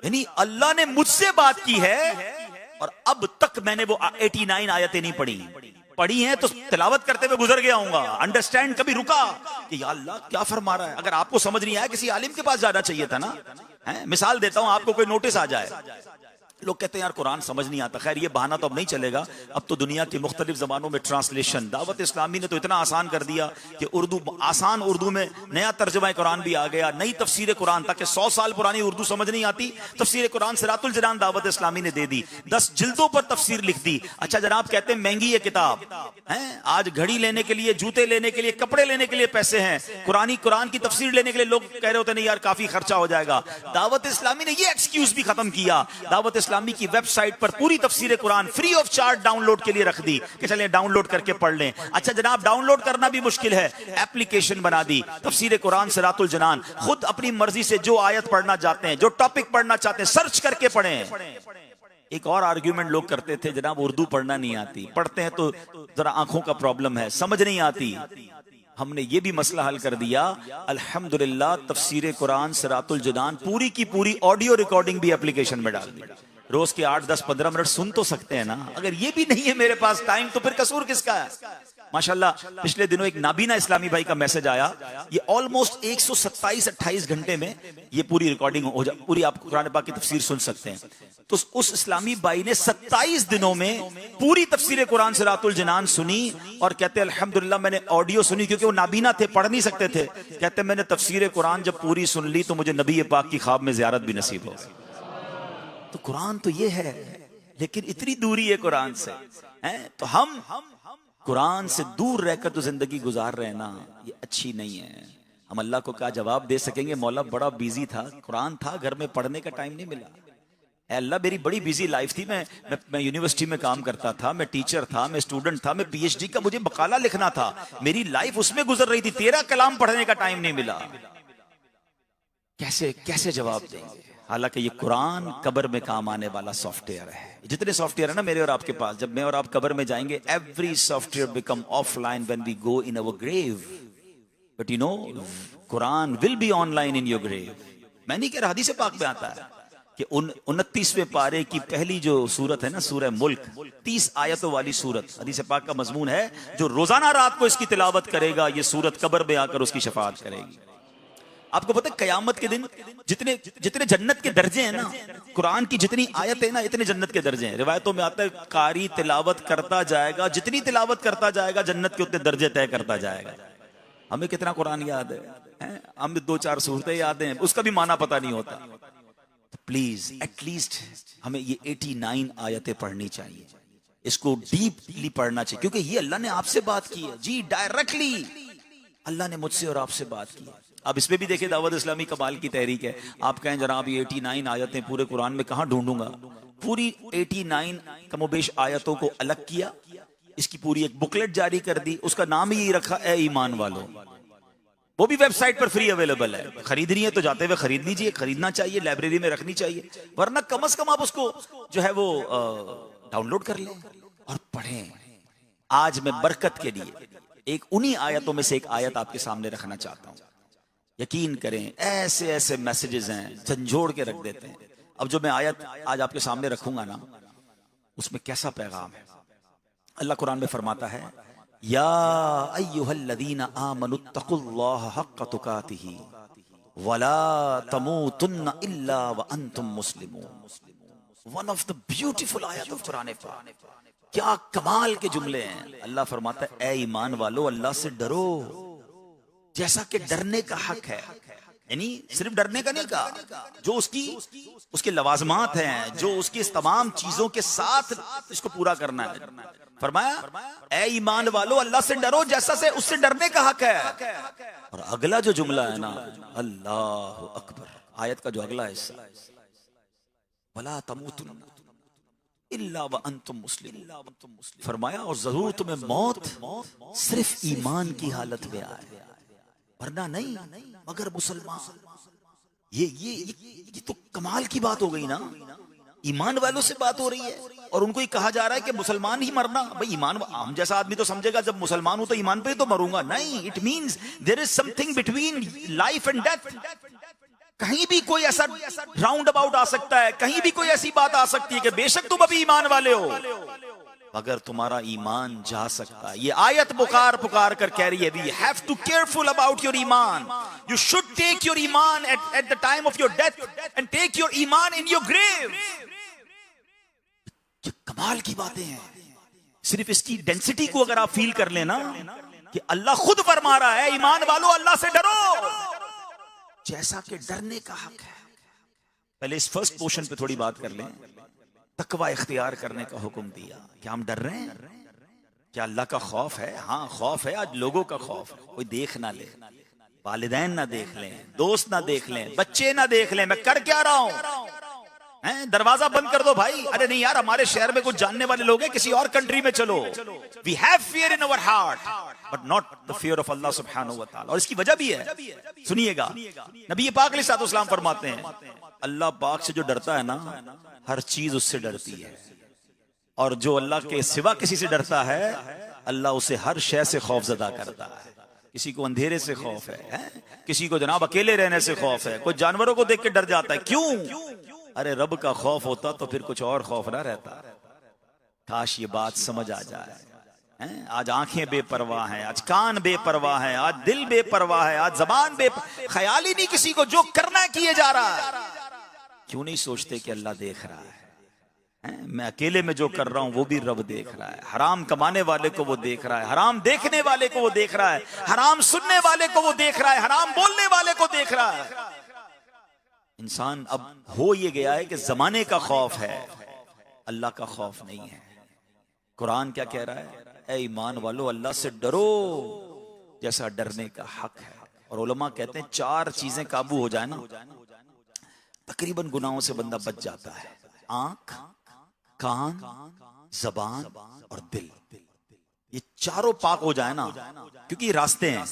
यानी अल्लाह ने मुझसे बात की है, और अब तक मैंने वो 89 आयतें नहीं पढ़ी हैं तो तिलावत करते हुए गुजर गया हूंगा। अंडरस्टैंड कभी रुका कि या अल्लाह क्या फरमा रहा है? अगर आपको समझ नहीं आया, किसी आलिम के पास जाना चाहिए था ना। मिसाल देता हूं, आपको कोई नोटिस आ जाए, लोग कहते हैं यार कुरान समझ नहीं आता। खैर ये बहाना तो अब नहीं चलेगा, अब तो दुनिया की मुख्तलिफ जबानों में ट्रांसलेशन, दावत इस्लामी ने तो इतना आसान कर दिया कि आसान उर्दू में नया तर्जुमा कुरान भी आ गया, नई तफसीर कुरान, ताकि 100 साल पुरानी उर्दू समझ नहीं आती, तफसीर कुरान सिरातुल जिनान दावत इस्लामी ने दे दी, 10 जिल्दों पर तफसीर लिख दी। अच्छा जनाब कहते हैं महंगी है किताब, आज घड़ी लेने के लिए, जूते लेने के लिए, कपड़े लेने के लिए पैसे हैं, कुरान की तफसीर लेने के लिए लोग कह रहे होते नहीं यार काफी खर्चा हो जाएगा। दावत इस्लामी ने ये एक्सक्यूज भी खत्म किया। दावत इस्लामी की वेबसाइट पर पूरी तफसीर Quran free of charge download के लिए रख दी कि चलें डाउनलोड करके पढ़ लें। अच्छा जनाब, डाउनलोड करना भी मुश्किल है, एप्लीकेशन बना दी तफसीर कुरान सिरातुल जनान। खुद अपनी मर्जी से जो आयत पढ़ना चाहते हैं, जो टॉपिक पढ़ना चाहते हैं, सर्च करके पढ़ें। एक और आर्ग्यूमेंट लोग करते थे, जनाब उर्दू पढ़ना नहीं आती, पढ़ते हैं तो जरा आंखों का प्रॉब्लम है, समझ नहीं आती। हमने ये भी मसला हल कर दिया, अल्हम्दुलिल्लाह तफसीर कुरान सिरातुल जनान पूरी की पूरी ऑडियो रिकॉर्डिंग भी एप्लीकेशन में डाल दी। रोज के 8, 10, 15 मिनट सुन तो सकते हैं ना। अगर ये भी नहीं है मेरे पास टाइम, तो फिर कसूर किसका है? माशाल्लाह पिछले दिनों एक नाबीना इस्लामी भाई का मैसेज आया, ये ऑलमोस्ट 127-28 घंटे में ये पूरी रिकॉर्डिंग हो जा, पूरी आप कुरान पाक की तफसीर सुन सकते हैं। तो उस इस्लामी भाई ने 27 दिनों में पूरी तफसीर कुरान सिरातुल जनान सुनी और कहते अल्हम्दुलिल्लाह मैंने ऑडियो सुनी, क्योंकि वो नाबीना थे, पढ़ नहीं सकते थे। कहते मैंने तफसीर कुरान जब पूरी सुन ली तो मुझे नबी पाक की ख्वाब में ज़ियारत भी नसीब हो गई। तो कुरान तो ये है, लेकिन इतनी दूरी है कुरान से, हैं? तो हम कुरान से दूर रहकर तो जिंदगी गुजार रहे हैं ना, ये अच्छी नहीं है। हम अल्लाह को क्या जवाब दे सकेंगे? मौला बड़ा बिजी था, कुरान था घर में, पढ़ने का टाइम नहीं मिला। अल्लाह मेरी बड़ी बिजी लाइफ थी, मैं यूनिवर्सिटी में काम करता था, मैं टीचर था, मैं स्टूडेंट था, मैं पीएचडी का मुझे मकाला लिखना था, मेरी लाइफ उसमें गुजर रही थी, तेरा कलाम पढ़ने का टाइम नहीं मिला। कैसे कैसे जवाब देंगे? हालांकि ये कुरान कब्र में काम आने वाला सॉफ्टवेयर है। जितने सॉफ्टवेयर है ना मेरे और आपके पास, जब मैं और आप कब्र में जाएंगे, every software become offline when we go in our grave, but you know Quran will be online in your grave. मैं नहीं कह रहा, हदीस पाक में आता है कि 29वें पारे की पहली जो सूरत है ना, सूरह मुल्क, 30 आयतों वाली सूरत, हदीस पाक का मजमून है, जो रोजाना रात को इसकी तिलावत करेगा, ये सूरत कब्र में आकर उसकी शफाअत करेगी। आपको पता है कयामत के दिन जितने जितने जन्नत के दर्जे हैं ना, कुरान की जितनी आयत है ना, इतने जन्नत के दर्जे हैं। रिवायतों में आता है कारी तिलावत करता जाएगा, जितनी तिलावत करता जाएगा जन्नत के उतने दर्जे तय करता जाएगा। हमें कितना कुरान याद है? हमें 2-4 सूरतें याद हैं, उसका भी माना पता नहीं होता। तो प्लीज एटलीस्ट हमें ये 89 आयतें पढ़नी चाहिए, इसको डीपली पढ़ना चाहिए, क्योंकि ये अल्लाह ने आपसे बात की है जी, डायरेक्टली अल्लाह ने मुझसे और आपसे बात की है। अब इसमें भी देखिए दावत इस्लामी कमाल की तहरीक है। आप कहें जनाब ये 89 आयतें पूरे कुरान में कहां ढूंढूंगा? पूरी 89 कमोबेश आयतों को अलग किया, इसकी पूरी एक बुकलेट जारी कर दी, उसका नाम ही रखा है ईमान वालों। वो भी वेबसाइट पर फ्री अवेलेबल है, खरीदनी है तो जाते हुए खरीद लीजिए, खरीदना चाहिए, लाइब्रेरी में रखनी चाहिए, वरना कम से कम आप उसको जो है वो डाउनलोड कर लें और पढ़ें। आज मैं बरकत के लिए एक उन्हीं आयतों में से एक आयत आपके सामने रखना चाहता हूं। यकीन करें ऐसे ऐसे मैसेजेस हैं, झंझोड़ के रख देते हैं। अब जो मैं आयत आज आपके सामने रखूंगा ना, उसमें कैसा पैगाम है। अल्लाह कुरान में फरमाता है, या अय्युहल्लज़ीना आमनुत्तकुल्लाह हक्क तुकातिही वला तमूतुन्ना इल्ला व अंतुम मुस्लिमून। वन ऑफ द ब्यूटीफुल आयत ऑफ कुरान पाक। क्या कमाल के जुमले हैं। अल्लाह फरमाता है, ए ईमान वालो अल्लाह से डरो जैसा कि डरने का हक है। यानी सिर्फ डरने का नहीं कहा, जो उसके लवाजमात हैं, जो उसकी इस तमाम चीजों के साथ इसको पूरा करना है। फरमाया, ए ईमान वालो अल्लाह से डरो जैसा से उससे डरने का हक है। और अगला जो जुमला है ना, अल्लाह अकबर, आयत का जो अगला हिस्सा, वला तमूतुन इल्ला व अंतुम मुस्लिमून। फरमाया, और जरूर तुम्हें मौत सिर्फ ईमान की हालत में आए, वरना नहीं मगर मुसलमान। ये तो कमाल की बात हो गई ना। ईमान वालों से बात हो रही है और उनको ही कहा जा रहा है कि मुसलमान ही मरना। भाई ईमान, हम जैसा आदमी तो समझेगा जब मुसलमान हूं तो ईमान पे तो मरूंगा, नहीं। It means there is something between life and death. कहीं भी कोई ऐसा राउंड अबाउट आ सकता है, कहीं भी कोई ऐसी बात आ सकती है कि बेशक तुम अभी ईमान वाले हो, अगर तुम्हारा ईमान जा सकता है। ये आयत पुकार पुकार कर कह रही है, we have to careful about your ईमान। यू शुड टेक योर ईमान at the time of your death and take your ईमान इन योर ग्रेव। ये कमाल की बातें हैं। सिर्फ इसकी डेंसिटी को अगर आप फील कर लेना कि अल्लाह खुद फरमा रहा है, ईमान वालों अल्लाह से डरो जैसा कि डरने का हक है। पहले इस फर्स्ट पोर्शन पे थोड़ी बात कर लें। तकवा इख्तियार करने का हुक्म दिया। क्या हम डर रहे हैं? क्या अल्लाह का खौफ है? हाँ खौफ है। आज लोगों का खौफ है। कोई देख ना ले, वालिदैन ना देख लें, दोस्त ना देख लें, बच्चे ना देख लें मैं कर क्या रहा हूं। दरवाजा बंद कर दो भाई। अरे नहीं यार, हमारे शहर में कुछ जानने वाले लोग हैं, किसी और कंट्री में चलो। We have fear in our heart but not the fear of अल्लाह सुब्हानहू व तआला। और इसकी वजह भी है, सुनिएगा। नबी पाक अलैहिस्सलाम फरमाते हैं, अल्लाह पाक से जो डरता है ना, हर चीज उससे डरती है। और जो अल्लाह के सिवा किसी से डरता है, अल्लाह उसे हर शय से खौफजदा करता है। किसी को अंधेरे से खौफ है? किसी को जनाब अकेले रहने से खौफ है, कोई जानवरों को देख के डर जाता है। क्यों? अरे रब का खौफ होता तो फिर कुछ और खौफ ना रहता। काश ये बात समझ आ जाए। आज आंखें बेपरवाह हैं, आज कान बेपरवाह हैं, आज दिल बेपरवाह है, आज जबान ख्याल ही नहीं किसी को, जो करना है किए जा रहा है। क्यों नहीं सोचते कि अल्लाह देख रहा है? मैं अकेले में जो कर रहा हूं वो भी रब देख रहा है। हराम कमाने वाले को वो देख रहा है, हराम देखने वाले को वो देख रहा है, हराम सुनने वाले को वो देख रहा है, हराम बोलने वाले को देख रहा है। इंसान अब हो ये गया है कि जमाने का खौफ है, अल्लाह का खौफ नहीं है। कुरान क्या कह रहा है? ऐ ईमान वालो, अल्लाह से डरो जैसा डरने का हक है। और उलमा कहते हैं 4 चीजें काबू हो जाए ना, तकरीबन गुनाहों से बंदा बच जाता है। आंख, कान, जबान और दिल, ये चारों पाक हो जाए ना, क्योंकि ये रास्ते हैं।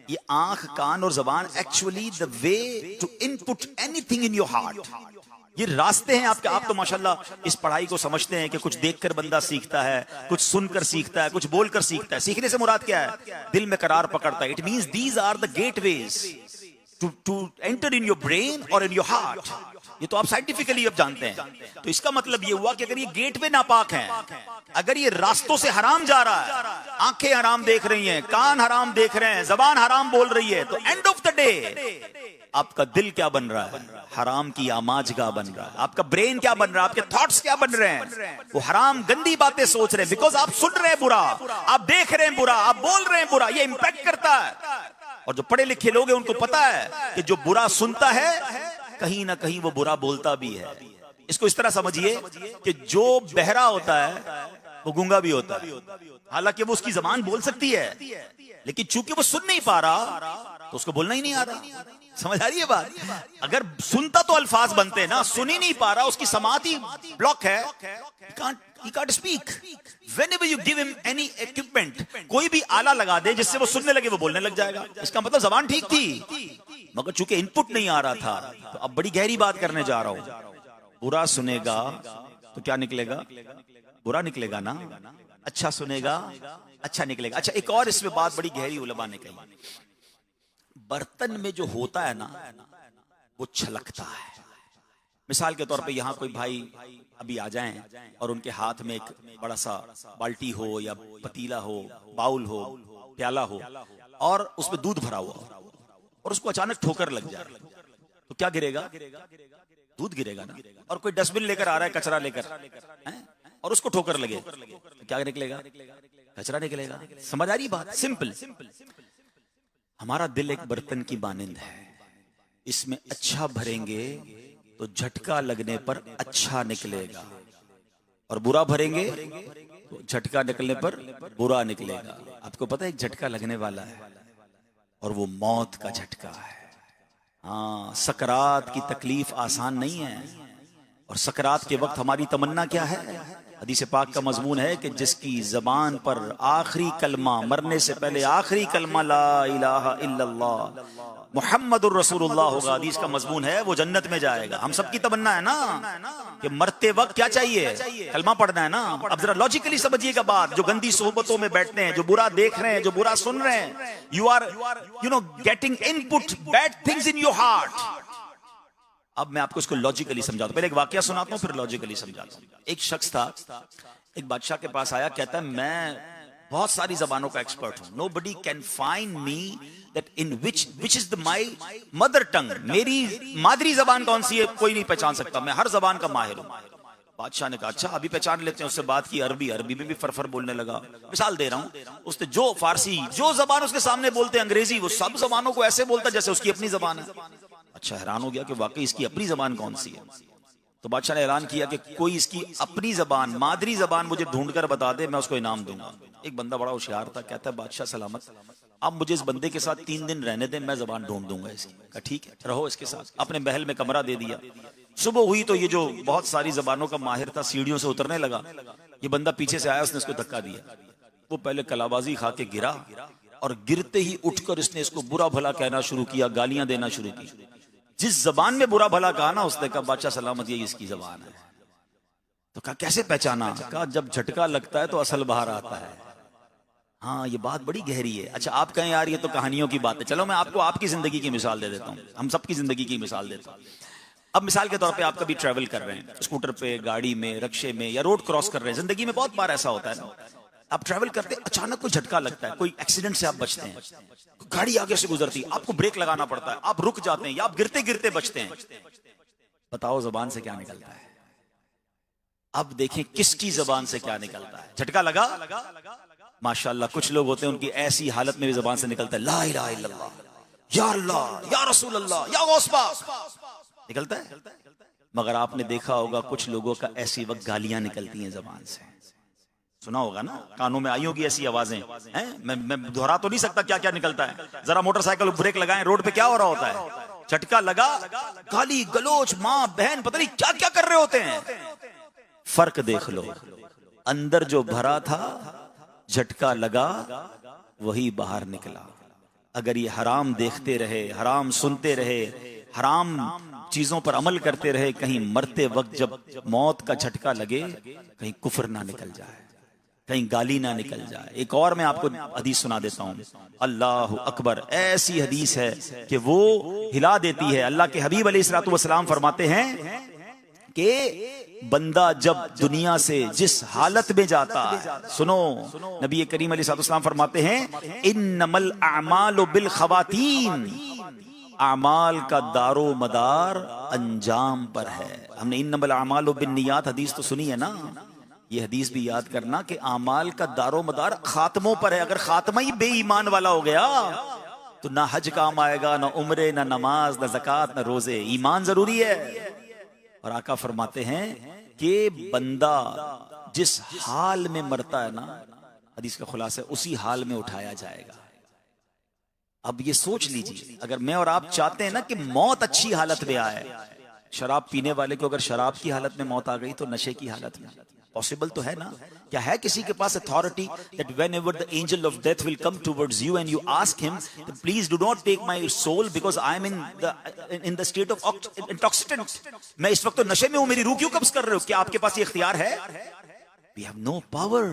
ये आंख, कान और जबान actually the way to input anything in your heart. ये रास्ते हैं आपके। आप तो माशाल्लाह इस पढ़ाई को समझते हैं कि कुछ देखकर बंदा सीखता है, कुछ सुनकर सीखता है, कुछ बोलकर सीखता है। सीखने से मुराद क्या है? दिल में करार पकड़ता है। It means these are the gateways to enter in your brain और इन योर हार्ट। ये तो आप साइंटिफिकली अब जानते हैं। तो इसका मतलब ये हुआ कि अगर ये गेटवे नापाक हैं, अगर ये रास्तों से हराम जा रहा है, आंखें हराम देख रही हैं, कान हराम देख रहे हैं, जबान हराम बोल रही है, तो एंड ऑफ द डे आपका दिल क्या बन रहा है? हराम की आमाजगाह बन रहा है। आपका ब्रेन क्या बन रहा है? आपके थॉट्स क्या बन रहे हैं? वो हराम गंदी बातें सोच रहे हैं, बिकॉज आप सुन रहे हैं बुरा, आप देख रहे हैं बुरा, आप बोल रहे हैं बुरा। ये इंपैक्ट करता है। और जो पढ़े लिखे लोग हैं उनको पता है कि जो बुरा सुनता है कहीं ना कहीं वो बुरा बोलता भी है। इसको इस तरह समझिए कि जो बहरा होता है वो गूंगा भी होता है। हालांकि वो उसकी जबान बोल सकती है, लेकिन चूंकि वो सुन नहीं पा रहा तो उसको बोलना ही नहीं आ रहा। समझ आ रही है बात? अगर सुनता तो अल्फाज बनते ना, सुन ही नहीं पा रहा, उसकी समात ही ब्लॉक है। He can't speak. Whenever you give him any equipment, कोई भी आला लगा दे जिससे वो सुनने लगे, वो बोलने लग जाएगा। इसका मतलब जबान ठीक थी, मगर चूंकि इनपुट नहीं आ रहा था। तो अब बड़ी गहरी बात करने जा रहा हूं। बुरा सुनेगा तो क्या निकलेगा? बुरा निकलेगा ना। अच्छा सुनेगा, अच्छा निकलेगा। अच्छा, एक और इसमें बात बड़ी गहरी उलमा ने कही। बर्तन में जो होता है ना, वो छलकता है। मिसाल के तौर पे यहाँ कोई भाई अभी आ जाएं और उनके हाथ में एक बड़ा सा बाल्टी हो या पतीला हो, बाउल हो, प्याला हो, और उसमें दूध भरा हुआ हो, और उसको अचानक ठोकर लग जाए, तो क्या गिरेगा? दूध गिरेगा ना। और कोई डस्टबिन लेकर आ रहा है, कचरा लेकर, और उसको ठोकर लगे, तो क्या निकलेगा? कचरा निकलेगा। समझ आ रही बात? सिंपल। हमारा दिल एक बर्तन की मानिंद है। इसमें अच्छा भरेंगे तो झटका लगने पर अच्छा निकलेगा, और बुरा भरेंगे तो झटका निकलने पर बुरा निकलेगा। आपको पता है एक झटका लगने वाला है, और वो मौत का झटका है। हाँ, सकरात की तकलीफ आसान नहीं है। और सकरात के वक्त हमारी तमन्ना क्या है? हदीस पाक का मजमून है कि जिसकी जबान पर आखिरी कलमा, मरने से पहले आखिरी कलमा ला इलाहा इल्लल्लाह मुहम्मदुर रसूलुल्लाह होगा, हदीस का मजमून है, वो जन्नत में जाएगा। हम सबकी तमन्ना है ना कि मरते वक्त क्या चाहिए? कलमा पढ़ना है ना। अब जरा लॉजिकली समझिएगा बात। जो गंदी सोहबतों में बैठते हैं, जो बुरा देख रहे हैं, जो बुरा सुन रहे हैं, you are getting input bad things in your heart. अब मैं आपको इसको लॉजिकली समझाता हूं। पहले एक वाकया सुनाता हूं, फिर लॉजिकली समझाता हूं। एक शख्स था, एक बादशाह के पास आया, कहता है मैं बहुत सारी जबानों का एक्सपर्ट हूं। Nobody can find me that in which is the my mother tongue. मेरी मादरी जबान कौन सी है, कोई नहीं पहचान सकता, मैं हर जबान का माहिर हूं। बादशाह ने कहा अच्छा अभी पहचान लेते हैं। उससे बात की, अरबी में भी फरफर बोलने लगा। मिसाल दे रहा हूं, उसने जो फारसी, जो जबान उसके सामने बोलते हैं, अंग्रेजी, वो सब जबानों को ऐसे बोलता जैसे उसकी अपनी जबान है। अच्छा, हैरान हो गया कि वाकई इसकी अपनी जबान कौन सी है। तो बादशाह ने ऐलान किया कि कोई इसकी अपनी जबान, मादरी जबान मुझे ढूंढकर बता दे, मैं उसको इनाम दूंगा। एक बंदा बड़ा होशियार था, कहता है बादशाह सलामत, आप मुझे इस बंदे के साथ 3 दिन रहने दें, मैं जबान ढूंढ दूंगा इसकी। कहा ठीक है, रहो इसके साथ। अपने महल में कमरा दे दिया, सुबह हुई तो ये जो बहुत सारी जबानों का माहिर था सीढ़ियों से उतरने लगा, ये बंदा पीछे से आया, उसने इसको धक्का दिया। वो पहले कलाबाजी खा के गिरा और गिरते ही उठकर इसने इसको बुरा भला कहना शुरू किया, गालियां देना शुरू की। जिस जबान में बुरा भला कहा ना, उसने कहा बादशाह सलामत ये इसकी जबान है। तो कहा कैसे पहचाना? कहा जब झटका लगता है तो असल बाहर आता है। हाँ, ये बात बड़ी गहरी है। अच्छा, आप कहें यार ये तो कहानियों की बात है, चलो मैं आपको आपकी जिंदगी की मिसाल दे देता हूँ, हम सबकी जिंदगी की मिसाल देता हूँ। अब मिसाल के तौर पे आप कभी ट्रैवल कर रहे हैं, स्कूटर पे, गाड़ी में, रिक्शे में, या रोड क्रॉस कर रहे हैं। जिंदगी में बहुत बार ऐसा होता है ना, आप ट्रैवल करते अचानक कोई झटका लगता है, कोई एक्सीडेंट से आप बचते हैं, गाड़ी आगे से गुजरती है, आपको ब्रेक लगाना पड़ता है, आप रुक जाते हैं या आप गिरते गिरते बचते हैं। बताओ जबान से क्या निकलता है? अब देखें किसकी जबान से क्या निकलता है। झटका लगा, माशाल्लाह कुछ लोग होते हैं उनकी ऐसी हालत में भी जबान से निकलता है ला इलाहा इल्लल्लाह, या अल्लाह, या रसूल अल्लाह, या गौस पाक, निकलता है। मगर आपने देखा होगा कुछ लोगों का ऐसी वक्त गालियां निकलती हैं जबान से। सुना होगा ना, कानों में आई होगी ऐसी आवाजें हैं। मैं दोहरा तो नहीं सकता क्या क्या निकलता है। जरा मोटरसाइकिल ब्रेक लगाएं, रोड पे क्या हो रहा होता है? झटका लगा, गाली गलोच, माँ बहन पता नहीं क्या क्या कर रहे होते हैं। फर्क देख लो, अंदर जो भरा था, झटका लगा वही बाहर निकला। अगर ये हराम देखते रहे, हराम सुनते रहे, हराम चीजों पर अमल करते रहे, कहीं मरते वक्त जब मौत का झटका लगे, कहीं कुफर ना निकल जाए, कहीं गाली ना निकल जाए। एक और मैं आपको हदीस सुना देता हूं, अल्लाह अकबर। ऐसी हदीस है कि वो हिला देती है। अल्लाह के हबीब अलैहिस्सलातु वस्सलाम फरमाते हैं कि बंदा जब दुनिया से जिस हालत में जाता है, सुनो, नबी करीम अलैहिस्सलातु वस्सलाम फरमाते हैं इन्नमल अमालु बिल खवातीन, अमाल का दारो मदार अंजाम पर है। हमने इन्नमल अमालु बिन नियात हदीस तो सुनी है ना, ये हदीस भी याद करना कि अमाल का दारो मदार खात्मों पर है। अगर खात्मा ही बेईमान वाला हो गया तो ना हज काम आएगा, ना उम्रे, ना नमाज, ना ज़कात, ना रोजे। ईमान जरूरी है। और आका फरमाते हैं कि बंदा जिस हाल में मरता है ना, हदीस का खुलासा उसी हाल में उठाया जाएगा। अब ये सोच लीजिए, अगर मैं और आप चाहते हैं ना कि मौत अच्छी हालत में आए, शराब पीने वाले को अगर शराब की हालत में मौत आ गई तो नशे की हालत में पॉसिबल तो है ना? क्या है किसी के पास authority that whenever the angel of death will come towards you and you ask him please do not take my soul because I am in the state of intoxicant, मैं इस वक्त तो नशे में हूं, मेरी रूह क्यों कब्ज कर रहे हो? क्या आपके पास ये इख्तियार है? We have no power.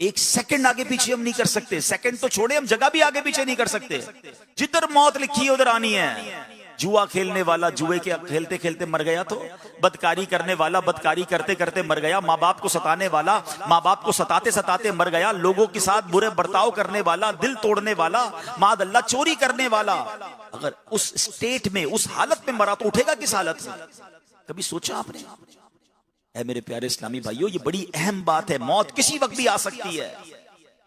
एक सेकंड आगे पीछे हम नहीं कर सकते। सेकंड तो छोड़े, हम जगह भी आगे पीछे नहीं कर सकते। जिधर मौत लिखी है उधर आनी है। जुआ खेलने वाला जुए के खेलते खेलते मर गया तो बदकारी करने वाला बदकारी करते करते मर गया। माँ बाप को सताने वाला माँ बाप को सताते सताते मर गया। लोगों के साथ बुरे बर्ताव करने वाला, दिल तोड़ने वाला, मादअल्लाह चोरी करने वाला, अगर उस स्टेट में, उस हालत में मरा तो उठेगा किस हालत में? कभी सोचा आपने? है मेरे प्यारे इस्लामी भाइयों, ये बड़ी अहम बात है। मौत किसी वक्त भी आ सकती है।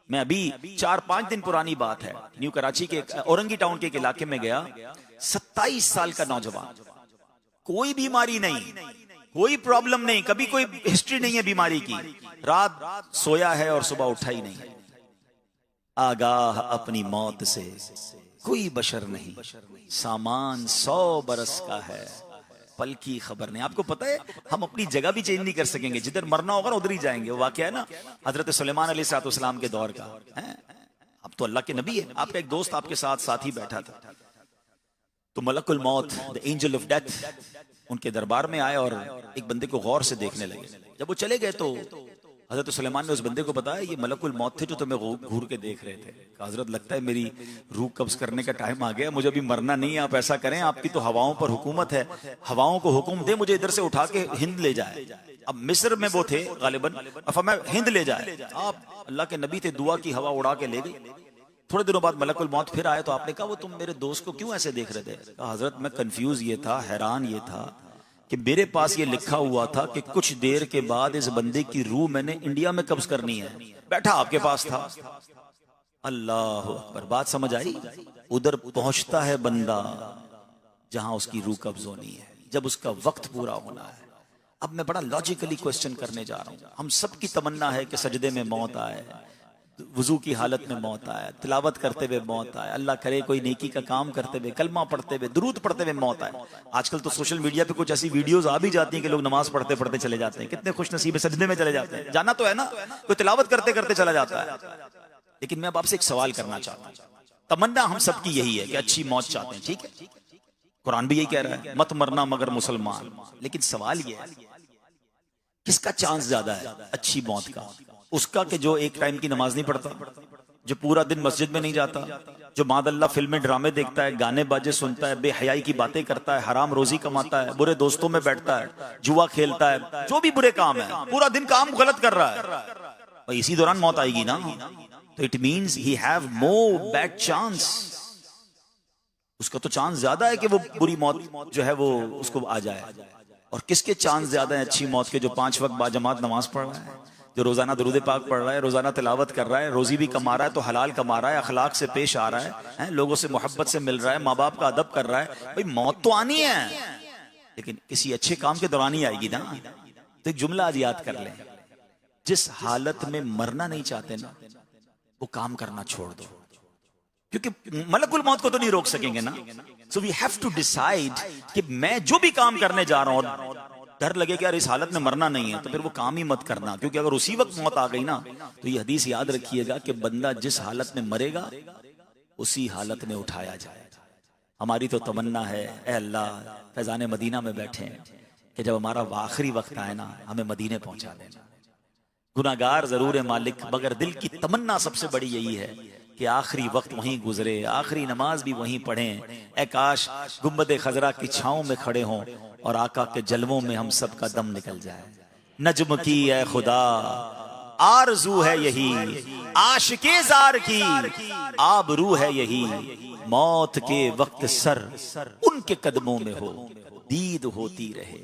मैं अभी 4-5 दिन पुरानी बात है, न्यू कराची के औरंगी टाउन के एक इलाके में गया। 27 साल का नौजवान, कोई बीमारी नहीं, कोई प्रॉब्लम नहीं, कभी कोई हिस्ट्री नहीं है बीमारी की। रात सोया है और सुबह उठा ही नहीं। आगाह अपनी मौत से कोई बशर नहीं, सामान 100 बरस का है, पल की खबर नहीं। आपको पता है हम अपनी जगह भी चेंज नहीं कर सकेंगे, जिधर मरना होगा ना उधर ही जाएंगे। वो वाकया है ना हजरत सुलेमान अलैहिस्सलाम के दौर का है। अब तो अल्लाह के नबी है। आपका एक दोस्त आपके साथ ही बैठा था, तो मलकुल मौत, द एंजल ऑफ डेथ, उनके दरबार में आए और एक बंदे को गौर से देखने लगे। जब वो चले गए तो हजरत सुलेमान ने उस बंदे को बताया ये मलकुल मौत थे जो तुम्हें घूर के देख रहे थे। हजरत लगता है मेरी रूह कब्ज करने का टाइम आ गया, मुझे अभी मरना नहीं है। आप ऐसा करें, आपकी तो हवाओं पर हुकूमत है, हवाओं को हुक्म दे मुझे इधर से उठा के हिंद ले जाए। अब मिस्र में वो थे गालिबन, अब मैं हिंद ले जाए। आप अल्लाह के नबी थे, दुआ की हवा उड़ा के ले गई। थोड़े दिनों बाद मलकुल मौत फिर आए तो आपने कहा वो तुम मेरे दोस्त को क्यों ऐसे देख रहे थे? कहा हजरत मैं कंफ्यूज ये था, हैरान ये था कि मेरे पास ये लिखा हुआ था कि कुछ देर के बाद इस बंदे की रूह मैंने इंडिया में कब्ज करनी है। बैठा आपके पास था। अल्लाह अकबर, बात समझ आई? उधर पहुंचता है बंदा जहां उसकी रूह कब्ज होनी है, जब उसका वक्त पूरा होना है। अब मैं बड़ा लॉजिकली क्वेश्चन करने जा रहा हूं। हम सब की तमन्ना है कि सजदे में मौत आए, वजू की हालत में मौत आए, तिलावत करते हुए मौत आए, अल्लाह करे कोई नेकी का काम करते हुए, कलमा पढ़ते हुए, दुरूद पढ़ते हुए मौत आए। आजकल तो सोशल मीडिया पे कुछ ऐसी वीडियोस आ भी जाती हैं कि लोग नमाज पढ़ते पढ़ते चले जाते हैं, कितने खुश नसीब सजदे में चले जाते हैं, जाना तो है ना, कोई तिलावत करते करते चला जाता है। लेकिन मैं अब आपसे एक सवाल करना चाहता हूँ, तमन्ना हम सबकी यही है कि अच्छी मौत चाहते हैं, ठीक है, कुरान भी यही कह रहा है, मत मरना मगर मुसलमान। लेकिन सवाल ये है किसका चांस ज्यादा है अच्छी मौत का? उसका कि जो एक टाइम की नमाज नहीं पढ़ता, जो पूरा दिन मस्जिद में नहीं जाता, जो मादल्ला फिल्में ड्रामे देखता है, गाने बाजे सुनता है, बेहयाई की बातें करता है, हराम रोजी कमाता है, बुरे दोस्तों में बैठता है, जुआ खेलता है, जो भी बुरे काम है, पूरा दिन काम गलत कर रहा है, और इसी दौरान मौत आएगी ना, तो it means he have more bad chance. उसका तो चांस ज्यादा है कि वो बुरी मौत जो है वो उसको आ जाए। और किसके चांस ज्यादा है अच्छी मौत के? जो 5 वक्त बाजमात नमाज पढ़ रहा है, जो रोजाना दुरूद पाक पढ़ रहा है, रोजाना तिलावत कर रहा है, रोजी भी कमा रहा है तो हलाल कमा रहा है, अखलाक से पेश आ रहा है, लोगों से मोहब्बत से मिल रहा है, माँ बाप का अदब कर रहा है। भाई मौत तो आनी है, लेकिन किसी अच्छे काम के दौरान ही आएगी ना। तो एक जुमला आज याद कर लें, जिस हालत में मरना नहीं चाहते ना, वो काम करना छोड़ दो, क्योंकि मलकुल मौत को तो नहीं रोक सकेंगे ना। So we have to decide कि मैं जो भी काम करने जा रहा हूं और डर लगे कि यार इस हालत में मरना नहीं है, तो फिर वो काम ही मत करना, क्योंकि अगर उसी वक्त मौत आ गई ना, तो ये हदीस याद रखिएगा कि बंदा जिस हालत में मरेगा उसी हालत में उठाया जाएगा। हमारी तो तमन्ना है, ए अल्लाह फैजान मदीना में बैठे हैं कि जब हमारा आखिरी वक्त आए ना, हमें मदीने पहुंचा देना। गुनाहगार जरूर है मालिक, मगर दिल की तमन्ना सबसे बड़ी यही है कि आखिरी वक्त वहीं गुजरे, आखिरी नमाज भी वहीं पढ़ें। ए काश गुंबद खजरा की छांव में खड़े हों और आका के जलवों में हम सब का दम निकल जाए। नज्म की ए खुदा आरज़ू है यही, आशिके जार की आबरू है यही, मौत के वक्त सर उनके कदमों में हो, दीद होती रहे,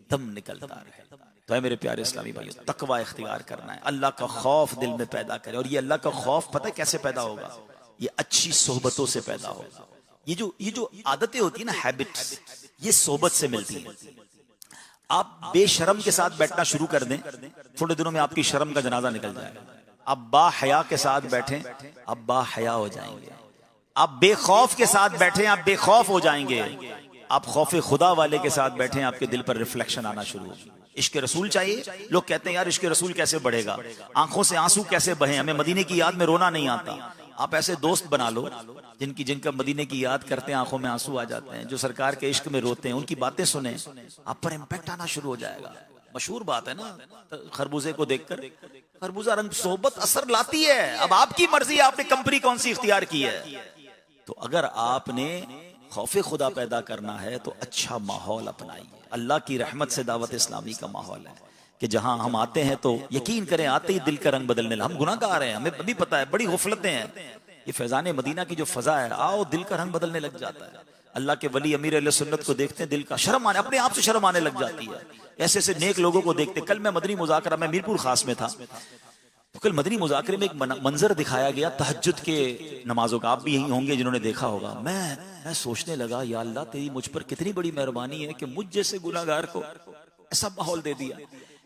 दम निकलता रहे। तो है मेरे प्यारे इस्लामी भाइयों, तकवा इख्तियार करना है, अल्लाह का खौफ दिल में पैदा करें। और ये अल्लाह का खौफ पता है कैसे पैदा होगा? ये अच्छी सोहबतों से पैदा होगा। ये जो आदतें होती है ना, हैबिट्स, ये सोहबत से मिलती है। आप बेशरम के साथ बैठना शुरू कर दें, थोड़े दिनों में आपकी शर्म का जनाजा निकल जाएगा। आप बाहया के साथ बैठें, आप बाहया हो जाएंगे। आप बेखौफ के साथ बैठें, आप बेखौफ हो जाएंगे। आप खौफे खुदा वाले के साथ बैठें, आपके दिल पर रिफ्लेक्शन आना शुरू होगा। इश्क रसूल चाहिए, लोग कहते हैं यार इश्क रसूल कैसे बढ़ेगा, आंखों से आंसू कैसे बहे, हमें मदीने की याद में रोना नहीं आता। आप ऐसे दोस्त बना लो जिनका मदीने की याद करते हैं आंखों में आंसू आ जाते हैं, जो सरकार के इश्क में रोते हैं, उनकी बातें सुने, आप पर इम्पैक्ट आना शुरू हो जाएगा। मशहूर बात है ना खरबूजे को देखकर, खरबूजा रंग सोबत असर लाती है। अब आपकी मर्जी, आपने कंपनी कौन सी इख्तियार की है। तो अगर आपने खौफे खुदा पैदा करना है तो अच्छा माहौल अपनाइए। अल्लाह की रहमत से दावत इस्लामी का माहौल है कि जहां हम आते हैं तो यकीन करें आते ही दिल का रंग बदलने लगा। हम गुनाहगार हैं, हमें भी पता है, बड़ी गुफलतें हैं। ये फैजान मदीना की जो फजा है, आओ दिल का रंग बदलने लग जाता है। अल्लाह के वली अमीर अहले सुन्नत को देखते हैं, दिल का शर्म आने, अपने आप से शर्म आने लग जाती है। ऐसे ऐसे नेक लोगों को देखते। कल मैं मदनी मुज़ाकरा में मीरपुर खास में था, तो कल मदनी मुज़ाकरे में एक मंजर दिखाया गया तहज्जुद के नमाजों का। आप भी यही होंगे जिन्होंने देखा होगा। मैं सोचने लगा, या अल्लाह तेरी मुझ पर कितनी बड़ी मेहरबानी है कि मुझ जैसे गुनाहगार को ऐसा माहौल दे दिया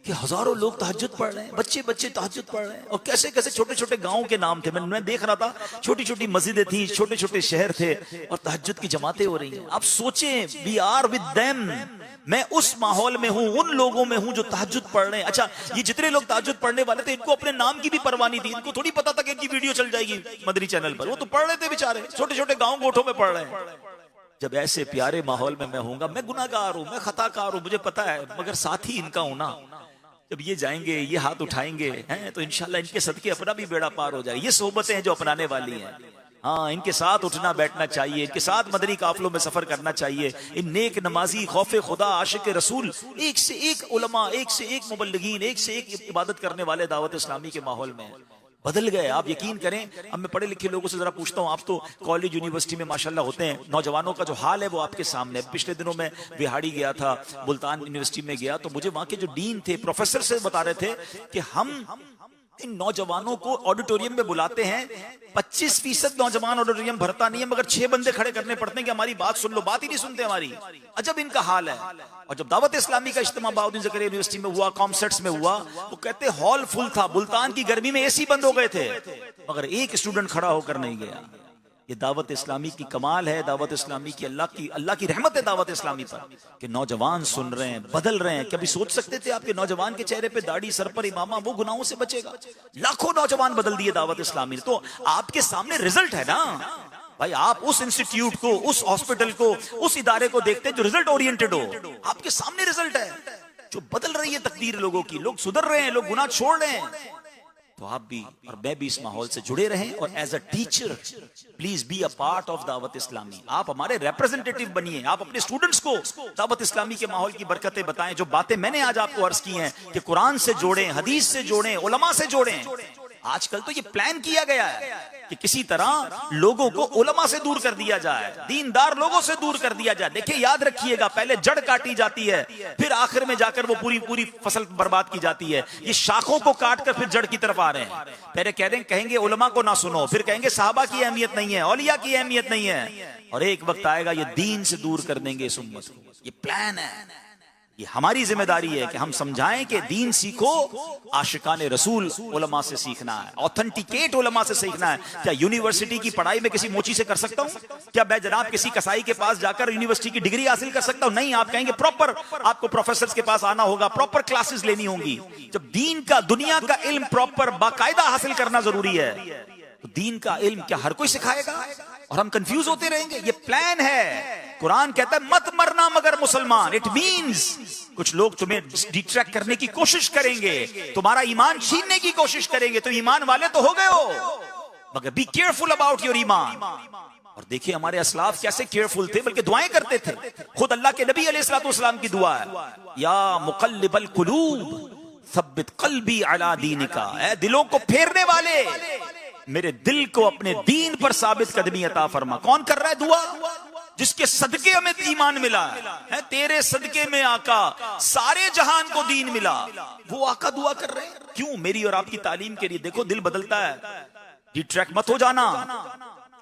कि हजारों लोग तहज्जुद पढ़ रहे हैं, बच्चे तहज्जुद पढ़ रहे हैं। और कैसे कैसे छोटे छोटे गांवों के नाम थे, मैं देख रहा था, छोटी छोटी मस्जिदें थी, छोटे छोटे शहर थे और तहज्जुद की जमातें हो रही हैं। आप सोचें, वी आर विद देम। मैं उस माहौल में हूं, उन लोगों में हूं जो तहज्जुद पढ़ रहे हैं। अच्छा, ये जितने लोग तहज्जुद पढ़ने वाले थे, इनको अपने नाम की भी परवाह नहीं थी। इनको थोड़ी पता था कि इनकी वीडियो चल जाएगी मदनी चैनल पर। वो तो पढ़ रहे थे बेचारे, छोटे छोटे गांव गोठों में पढ़ रहे हैं। जब ऐसे प्यारे माहौल में मैं हूंगा, मैं गुनाहगार हूं, मैं खताकार हूं, मुझे पता है, मगर साथी इनका हूं ना। जब ये जाएंगे, ये हाथ उठाएंगे हैं, तो इंशाल्लाह इनके सदके अपना भी बेड़ा पार हो जाएगा। ये सोहबतें हैं जो अपनाने वाली हैं। हाँ, इनके साथ उठना बैठना चाहिए, इनके साथ मदनी काफिलों में सफर करना चाहिए। इन नेक नमाजी, खौफे खुदा, आशिक रसूल, एक से एक उलमा, एक से एक मुबल्लिगीन, एक से एक इबादत करने वाले दावत इस्लामी के माहौल में बदल गए। आप यकीन करें, अब मैं पढ़े लिखे लोगों से जरा पूछता हूँ, आप तो कॉलेज यूनिवर्सिटी में माशाल्लाह होते हैं, नौजवानों का जो हाल है वो आपके सामने। पिछले दिनों में बिहाड़ी गया था, मुल्तान यूनिवर्सिटी में गया, तो मुझे वहां के जो डीन थे, प्रोफेसर से बता रहे थे कि हम इन नौजवानों को ऑडिटोरियम में बुलाते हैं, 25% नौजवान ऑडिटोरियम भरता नहीं है, मगर 6 बंदे खड़े करने पड़ते हैं कि हमारी बात सुन लो। बात ही नहीं सुनते हमारी। अजब इनका हाल है। और जब दावत इस्लामी का इज्तिमा बहाउद्दीन ज़करिया यूनिवर्सिटी में हुआ, कॉमसेट्स में हुआ, वो कहते हॉल फुल था। मुल्तान की गर्मी में एसी बंद हो गए थे। मगर एक स्टूडेंट खड़ा होकर नहीं गया। ये दावत इस्लामी की कमाल है, दावत इस्लामी की अल्लाह की रहमत है दावत इस्लामी पर कि नौजवान सुन रहे हैं, बदल रहे हैं। कभी सोच सकते थे आपके नौजवान के चेहरे पे दाढ़ी, सर पर इमामा, वो गुनाहों से बचेगा? लाखों नौजवान बदल दिए दावत इस्लामी ने। तो आपके सामने रिजल्ट है ना भाई। आप उस इंस्टीट्यूट को, उस हॉस्पिटल को, उस इदारे को देखते हैं जो रिजल्ट ओरिएंटेड हो। आपके सामने रिजल्ट है जो बदल रही है तकदीर लोगों की। लोग सुधर रहे हैं, लोग गुनाह छोड़ रहे हैं। तो आप भी और मैं भी इस माहौल से जुड़े रहें और as a teacher please be a part of Dawat Islami. आप हमारे रिप्रेजेंटेटिव बनिए। आप अपने स्टूडेंट्स को दावत इस्लामी के माहौल की बरकतें बताएं। जो बातें मैंने आज आपको अर्ज की हैं कि कुरान से जोड़ें, हदीस से जोड़ें, उलमा से जोड़ें। आजकल तो ये प्लान किया गया है कि किसी तरह लोगों को उलमा से दूर कर दिया जाए, दीनदार लोगों से दूर कर दिया जाए। देखिए, याद रखिएगा, पहले जड़ काटी जाती है, फिर आखिर में जाकर वो पूरी फसल बर्बाद की जाती है। ये शाखों को काट कर फिर जड़ की तरफ आ रहे हैं। पहले कहेंगे उलमा को ना सुनो, फिर कहेंगे साहबा की अहमियत नहीं है, औलिया की अहमियत नहीं है, और एक वक्त आएगा ये दीन से दूर कर देंगे इस उम्मत को। ये प्लान है। ये हमारी जिम्मेदारी है कि हम समझाएं कि दीन सीखो, आशिकाने रसूल उलमा से सीखना है, ऑथेंटिकेट उलमा से सीखना है। क्या यूनिवर्सिटी की पढ़ाई में किसी मोची से कर सकता हूं? क्या मैं जनाब किसी कसाई के पास जाकर यूनिवर्सिटी की डिग्री हासिल कर सकता हूं? नहीं। आप कहेंगे प्रॉपर आपको प्रोफेसर के पास आना होगा, प्रॉपर क्लासेस लेनी होंगी। जब दीन का, दुनिया का इल्म प्रॉपर बाकायदा हासिल करना जरूरी है, तो दीन का इल्म क्या हर कोई सिखाएगा और हम कंफ्यूज होते रहेंगे? ये प्लान है। कुरान कहता है मत मरना मगर मुसलमान। इट मींस कुछ लोग तुम्हें डिट्रैक्ट करने की कोशिश करेंगे, तुम्हारा ईमान छीनने की कोशिश करेंगे। तो ईमान वाले तो हो गए हो, मगर बी केयरफुल अबाउट योर ईमान। और देखिए हमारे असलाफ कैसे केयरफुल थे, बल्कि दुआएं करते थे। खुद अल्लाह के नबी अलैहिस्सलाम की दुआ है, या मुक़ल्लिबल क़ुलूब सब्बित क़ल्बी अला दीनिका। ऐ दिलों को फेरने वाले, मेरे दिल को अपने दीन पर साबित कदमी अता फरमा। कौन कर रहा है दुआ? जिसके सदके हमें ईमान मिला है। तेरे सदके में आका सारे जहान को दीन मिला, वो आका दुआ कर रहे हैं। क्यों? मेरी और आपकी तालीम के लिए। देखो दिल बदलता है, डिट्रैक्ट मत हो जाना।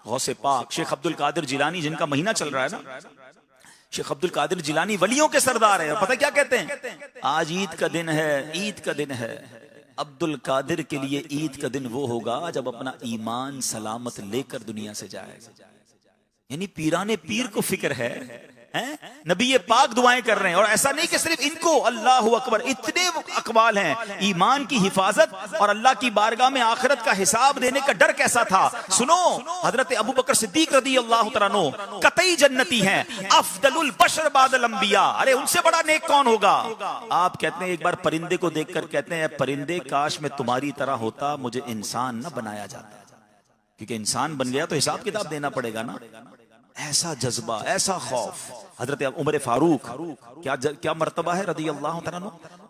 गौसे पाक शेख अब्दुल कादिर जिलानी, जिनका महीना चल रहा है ना, शेख अब्दुल कादिर जिलानी वलियों के सरदार है। और पता क्या कहते हैं? आज ईद का दिन है, ईद का दिन है। अब्दुल कादिर के लिए ईद का दिन वो होगा जब अपना ईमान सलामत लेकर दुनिया से जाएगा। यानी पीराने पीर को फिक्र है, नबी ये पाक दुआएं कर रहे हैं। और ऐसा नहीं कि सिर्फ इनको, अल्लाह अकबर, इतने अकवाल हैं। ईमान की हिफाजत और अल्लाह की बारगाह में आखिरत का हिसाब देने का डर कैसा था। सुनो, हजरत अबू बकर सिद्दीक रदी अल्लाह तआला अन्हु कतई जन्नती हैं, अफदलुल बशर बादल अंबिया। अरे उनसे बड़ा नेक कौन होगा? आप कहते हैं, एक बार परिंदे को देखकर कहते हैं, परिंदे काश मैं तुम्हारी तरह होता, मुझे इंसान न बनाया जाता, क्योंकि इंसान बन गया तो हिसाब किताब देना पड़ेगा ना। ऐसा जज्बा, ऐसा खौफ। हजरत उमर फारूक, क्या मर्तबा है रदी अल्लाह तआला अन्हु।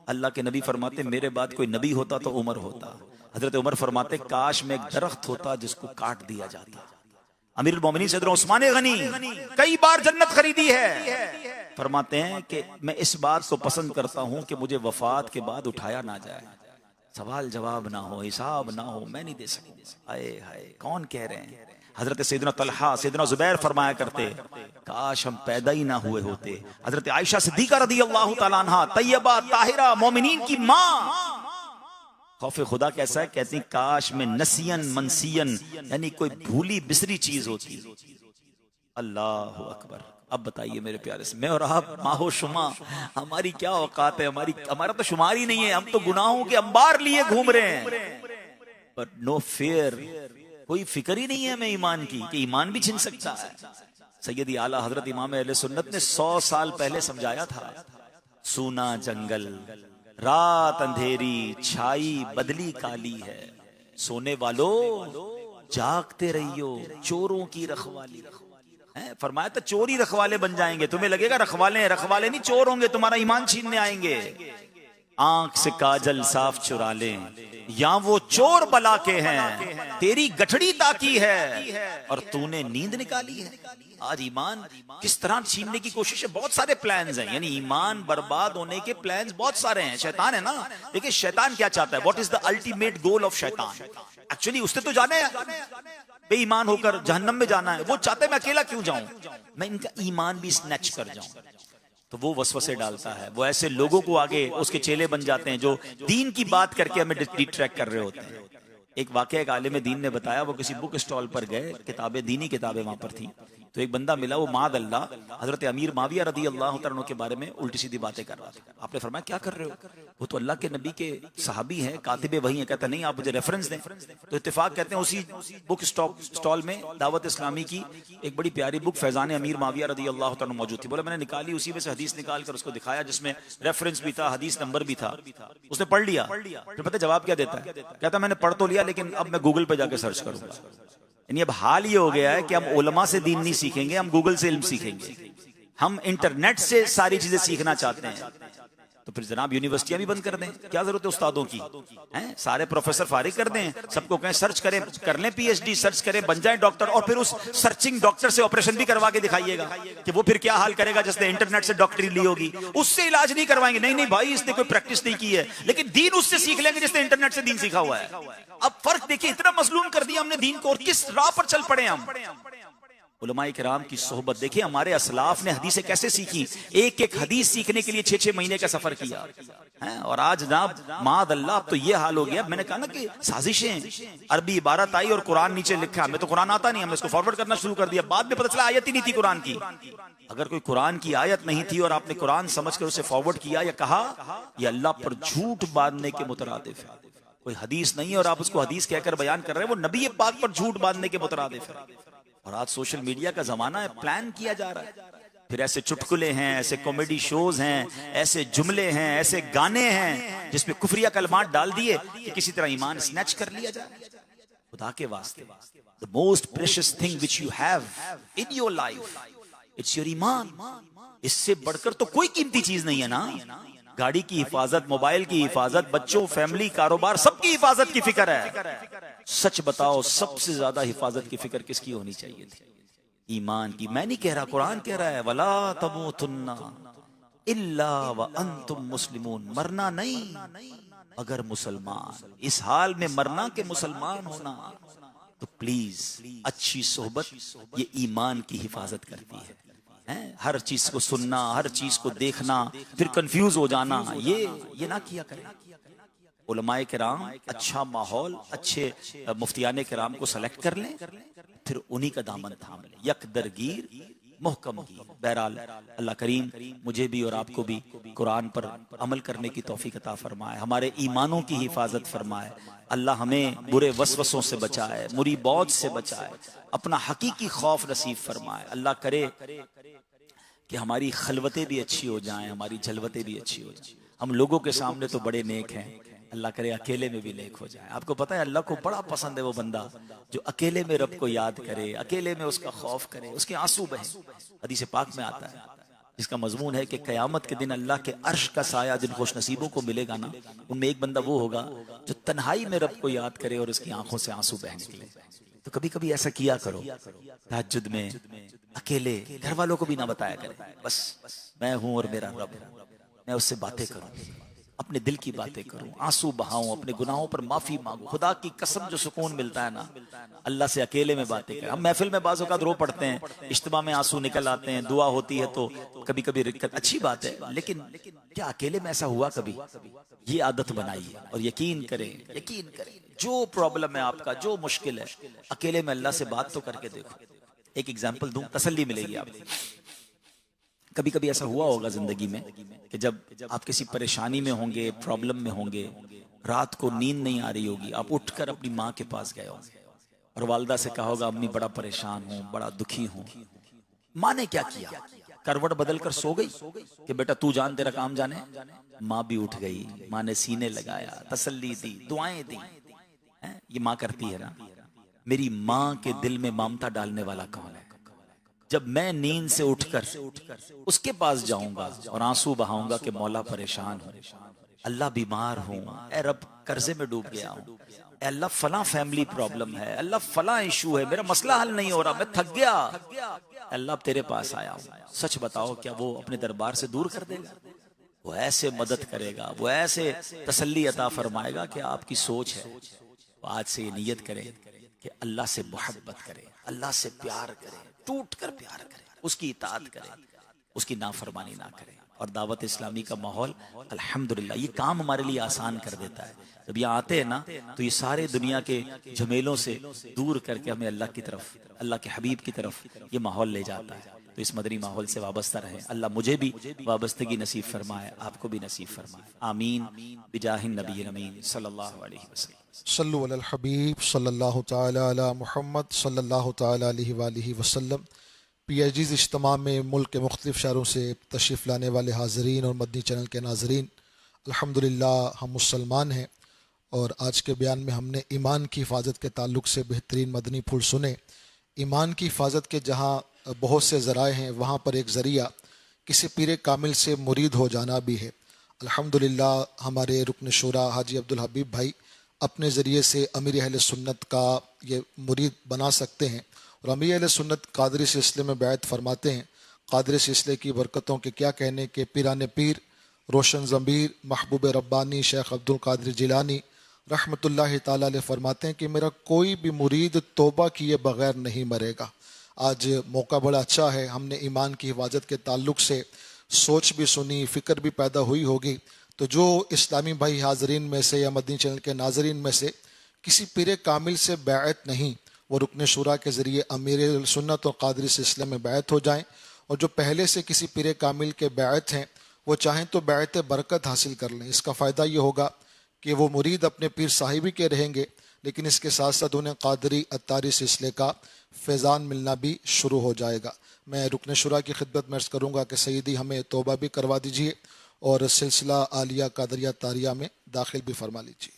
अल्लाह के नबी फरमाते, मेरे बाद कोई नबी होता तो उमर होता। हजरत उमर फरमाते, काश में एक दरख्त होता जिसको काट दिया जाता। अमीरुल मोमिनीन सैयदना उस्मान गनी कई बार जन्नत खरीदी है। फरमाते हैं कि मैं इस बात को पसंद करता हूं कि मुझे वफात के बाद उठाया ना जाए, सवाल जवाब ना हो, हिसाब ना हो, मैं नहीं दे सकूंगा। हाय हाय, कौन कह रहे हैं? हजरत सैयदना तलहा, सैयदना जुबैर फरमाया करते, काश हम पैदा ही ना हुए होते। हजरत आयशा सिद्दीका रदी अल्लाह तआला अन्हा, तैयबा ताहिरा, मोमिनीन की माँ, खौफ खुदा कैसा है? कहती काश में नसियन मनसियन, यानी कोई भूली बिसरी चीज होती। अल्लाह अकबर। अब बताइए मेरे प्यारे से, मैं और आप माहो शुमा, हमारी क्या औकात है? हमारा तो शुमार ही नहीं है। हम तो गुनाहों के अंबार लिए घूम रहे हैं, बट नो फेयर, कोई फिक्र ही नहीं है हमें ईमान की, कि ईमान भी छिन सकता है। सैयदी आला हजरत इमाम अहले सुन्नत ने 100 साल पहले समझाया था, सूना जंगल, रात अंधेरी, छाई बदली काली है, सोने वालों जागते रहियो, चोरों की रखवाली। फरमाया था चोरी रखवाले बन जाएंगे, तुम्हें लगेगा रखवाले नहीं, चोर होंगे, तुम्हारा ईमान छीनने आएंगे। आंख से काजल साफ चुरा लें, या वो चोर बला के हैं, तेरी गठड़ी ताकी है और तूने नींद निकाली है। आज ईमान किस तरह छीनने की कोशिश है? बहुत सारे प्लान्स हैं, यानी ईमान बर्बाद होने के प्लान्स बहुत सारे हैं। शैतान है ना, देखिए शैतान क्या चाहता है, what is the ultimate goal of शैतान? एक्चुअली उसने तो जाना है बेईमान होकर जहन्नम में जाना है। वो चाहते मैं अकेला क्यों जाऊं, मैं इनका ईमान भी स्नैच कर जाऊं। तो वो वसवसे डालता है, वो ऐसे लोगों को आगे उसके चेले बन जाते हैं जो दीन की बात करके हमें डिट्रैक्ट कर रहे होते हैं। एक वाकया एक आलिम दीन ने बताया, वो किसी बुक स्टॉल पर गए, किताबें, दीनी किताबें वहां पर थी, तो एक बंदा मिला, वो माद अल्लाह हजरत अमीर माविया रदी अल्लाह तआला अन्हु के बारे में उल्टी सीधी बातें कर रहा था। आपने फरमाया क्या कर रहे हो, वो तो अल्लाह के नबी के सहाबी हैं, कातिबे वही हैं। कहता नहीं, आप मुझे रेफरेंस दें। तो इत्तेफाक कहते हैं उसी बुक स्टॉल में दावत इस्लामी की एक बड़ी प्यारी बुक फैजान अमीर माविया रदी अल्लाह तआला अन्हु मौजूद थी। बोला मैंने निकाली, उसी में से हदीस निकाल कर उसको दिखाया जिसमें रेफरेंस भी था, हदीस नंबर भी था। उसने पढ़ लिया, फिर पता जवाब क्या देता है, कहता मैंने पढ़ तो लिया लेकिन अब मैं गूगल पे जाके सर्च करूंगा। यानी अब हाल ये हो गया है कि हम उलमा से दीन नहीं सीखेंगे, हम गूगल से इल्म सीखेंगे। हम इंटरनेट से सारी चीजें सीखना चाहते हैं, तो फिर जनाब यूनिवर्सिटियां भी बंद कर दें, क्या जरूरत है उस्तादों की, हैं? सारे प्रोफेसर फारिग कर दें, सबको कहें सर्च करें, कर लें पीएचडी, सर्च करें, बन जाए डॉक्टर, और फिर उस सर्चिंग डॉक्टर से ऑपरेशन भी करवा के दिखाइएगा कि वो फिर क्या हाल करेगा जिसने इंटरनेट से डॉक्टरी ली होगी। उससे इलाज नहीं करवाएंगे, नहीं नहीं भाई इसने कोई प्रैक्टिस नहीं की है, लेकिन दीन उससे सीख लेंगे जिसने इंटरनेट से दीन सीखा हुआ है। अब फर्क देखिए, इतना मजलूम कर दिया हमने दीन को, और किस राह पर चल पड़े हम। उलमाए किराम की सोहबत देखिए, हमारे असलाफ ने हदीसें कैसे सीखी, एक एक हदीस सीखने के लिए 6-6 महीने का सफर किया है। और आज जनाब माद अल्लाह अब तो ये हाल हो गया। मैंने कहा ना कि साजिशें, अरबी इबारत आई और कुरान नीचे लिखा, हमें तो कुरान आता नहीं, हमने इसको फॉरवर्ड करना शुरू कर दिया, बाद में पता चला आयत ही नहीं थी कुरान की। अगर कोई कुरान की आयत नहीं थी और आपने कुरान समझकर उसे फॉरवर्ड किया या कहा, यह अल्लाह पर झूठ बांधने के मुतरादिफ है। कोई हदीस नहीं है और आप उसको हदीस कहकर बयान कर रहे हैं, वो नबी पाक पर झूठ बांधने के मुतरादिफ है। और आज सोशल मीडिया का जमाना है, प्लान किया जा रहा है, फिर ऐसे चुटकुले हैं, ऐसे कॉमेडी शोज हैं, ऐसे जुमले हैं, ऐसे गाने हैं जिसमें कुफरिया कलमात डाल दिए कि किसी तरह ईमान स्नैच कर लिया जाए। खुदा के वास्ते, the most precious thing which you have in your life, it's your ईमान। इससे बढ़कर तो कोई कीमती चीज नहीं है ना। गाड़ी की हिफाजत, मोबाइल की हिफाजत, बच्चों, फैमिली, कारोबार, सबकी हिफाजत की फिक्र है। सच बताओ, सबसे ज्यादा हिफाजत की फिक्र किसकी होनी चाहिए थी? ईमान की। मैं नहीं कह रहा, कुरान कह रहा है, वला तमूतुन्ना इल्ला व अंतुम मुस्लिमून। मरना नहीं अगर मुसलमान, इस हाल में मरना के मुसलमान होना। तो प्लीज अच्छी सोहबत ये ईमान की हिफाजत करती है। हर चीज को सुनना, हर चीज को देखना, फिर कंफ्यूज हो जाना, ये ना किया करें। उलमाए किराम अच्छा माहौल, अच्छे मुफ्तियाने किराम को सेलेक्ट कर लें, फिर उन्हीं का दामन थाम लें, यक दरगीर मुहकम की। बहरहाल अल्लाह करीम मुझे भी और आपको भी कुरान पर अमल करने की तौफीक अता फरमाए, हमारे ईमानों की हिफाजत फरमाए। अल्लाह हमें बुरे वसवसों से बचाए, मुरी बौझ से बचाए, अपना हकीकी खौफ नसीब फरमाए। अल्लाह करे कि हमारी खलवतें भी अच्छी हो जाएं, हमारी जलवतें भी अच्छी हो जाएं। हम लोगों के सामने तो बड़े नेक हैं, अल्लाह करे अकेले में भी नेक हो जाए। आपको पता है अल्लाह को बड़ा पसंद है वो बंदा जो अकेले में रब को याद करे, अकेले में उसका खौफ करे, उसके आंसू बहे। हदीस पाक में आता है जिसका मजमून है कि कयामत के दिन अल्लाह के अर्श का साया जिन खुश नसीबों को मिलेगा ना, उनमें एक बंदा वो होगा जो तन्हाई में रब को याद करे और उसकी आंखों से आंसू बह निकले। तो कभी कभी ऐसा किया करो, तहज्जुद में अकेले, घर वालों को भी ना बताया करें, बस मैं हूं और मेरा रब, मैं उससे बातें करूं, अपने दिल की बातें करूं, आंसू बहाऊं, अपने गुनाहों पर माफी मांगू। खुदा की कसम जो सुकून मिलता है ना अल्लाह से अकेले में बातें करें। हम महफिल में बाज़ औक़ात रो पड़ते हैं, इज्तिमा में आंसू निकल आते हैं, दुआ होती है तो कभी कभी रिक्कत, अच्छी बात है, लेकिन क्या अकेले में ऐसा हुआ कभी? ये आदत बनाइए और यकीन करें जो प्रॉब्लम है आपका, जो मुश्किल है, अकेले में अल्लाह से बात तो करके देखो। एक एग्जाम्पल दूं, तसल्ली मिलेगी आपको। कभी कभी ऐसा हुआ होगा जिंदगी में कि जब आप किसी परेशानी में होंगे, प्रॉब्लम में होंगे, रात को नींद नहीं आ रही होगी, आप उठकर अपनी माँ के पास गए होंगे और वालदा से कहा होगा अम्मी बड़ा परेशान हूँ, बड़ा दुखी हूँ। माँ ने क्या किया? करवट बदल कर सो गई कि बेटा तू जान, तेरा काम जाने। माँ भी उठ गई, माँ ने सीने लगाया, तसल्ली दी, दुआएं दी। ये माँ करती है ना। मेरी माँ के दिल में ममता डालने वाला कौन है? जब मैं नींद से उठकर उसके पास जाऊंगा और आंसू बहाऊंगा कि मौला परेशान हूं, अल्लाह बीमार हूं, ए रब कर्जे में डूब गया हूं, ए अल्लाह फला फैमिली प्रॉब्लम है, अल्लाह फला इशू है, मेरा मसला हल नहीं हो रहा, मैं थक गया, अल्लाह तेरे पास आया हूं। सच बताओ क्या वो अपने दरबार से दूर कर देगा? वो ऐसे मदद करेगा, वो ऐसे तसल्ली अता फरमाएगा कि आपकी सोच है। आज से ये नियत करें कि अल्लाह से मोहब्बत करें, अल्लाह से प्यार करें, टूट कर प्यार करें, उसकी इताअत करें, उसकी नाफरमानी ना करें। और दावत इस्लामी का माहौल अल्हम्दुलिल्लाह ये काम हमारे लिए आसान कर देता है। जब यहाँ आते हैं ना तो ये सारे दुनिया के झमेलों से दूर करके हमें अल्लाह की तरफ, अल्लाह के हबीब की तरफ ये माहौल ले जाता है। तो इस मदनी माहौल से वाबस्ता रहें। अल्लाह मुझे भी वाबस्तगी नसीब फरमाए, आपको भी नसीब फरमाए। आमीन बिजाहिन नबी अमीन सल्लल्लाहु अलैहि वसल्लम। सल्लु अलल हबीब सल्लल्लाहु तआला अला मुहम्मद सल्लल्लाहु तआला अलैहि वसल्लम। PIG's इज्तिमा में मुल्क के मुख्तलिफ शहरों से तशरीफ़ लाने वाले हाज़रीन और मदनी चैनल के नाज़रीन, अल्हम्दुलिल्लाह हम मुसलमान हैं और आज के बयान में हमने ईमान की हिफाजत के ताल्लुक़ से बेहतरीन मदनी फूल सुने। ईमान की हिफाजत के जहाँ बहुत से ज़राए हैं वहाँ पर एक ज़रिया किसी पीर कामिल से मुरीद हो जाना भी है। अल्हम्दुलिल्लाह हमारे रुकन शुरा हाजी अब्दुल हबीब भाई अपने ज़रिए से अमीर अहले सुन्नत का ये मुरीद बना सकते हैं और अमीर अहले सुन्नत कादरी सिलसिले में बैत फरमाते हैं। कादरी सिलसिले की बरकतों के क्या कहने के पीरान पीर रोशन ज़मीर महबूब रब्बानी शेख अब्दुल कादिर जिलानी रहमतुल्लाहि ताला अलैह फरमाते हैं कि मेरा कोई भी मुरीद तौबा किए बग़ैर नहीं मरेगा। आज मौका बड़ा अच्छा है, हमने ईमान की हिफाजत के ताल्लुक़ से सोच भी सुनी, फ़िक्र भी पैदा हुई होगी। तो जो इस्लामी भाई हाज़रीन में से या मदनी चैनल के नाज़रीन में से किसी पीर कामिल से बैत नहीं, वो रुकन शुरा के ज़रिए अमीर सुन्नत और कादरी सिलसिले में बैत हो जाएं। और जो पहले से किसी पीर कामिल के बैत हैं वो चाहें तो बैत बरकत हासिल कर लें। इसका फ़ायदा ये होगा कि वो मुरीद अपने पीर साहिबी के रहेंगे, लेकिन इसके साथ साथ उन्हें कादरी अत्तारी सिलसिले का फैज़ान मिलना भी शुरू हो जाएगा। मैं रुकन शुरा की खिदमत में अर्ज़ करूँगा कि सईदी हमें तौबा भी करवा दीजिए और सिलसिला आलिया कादरिया तारिया में दाखिल भी फरमा लीजिए।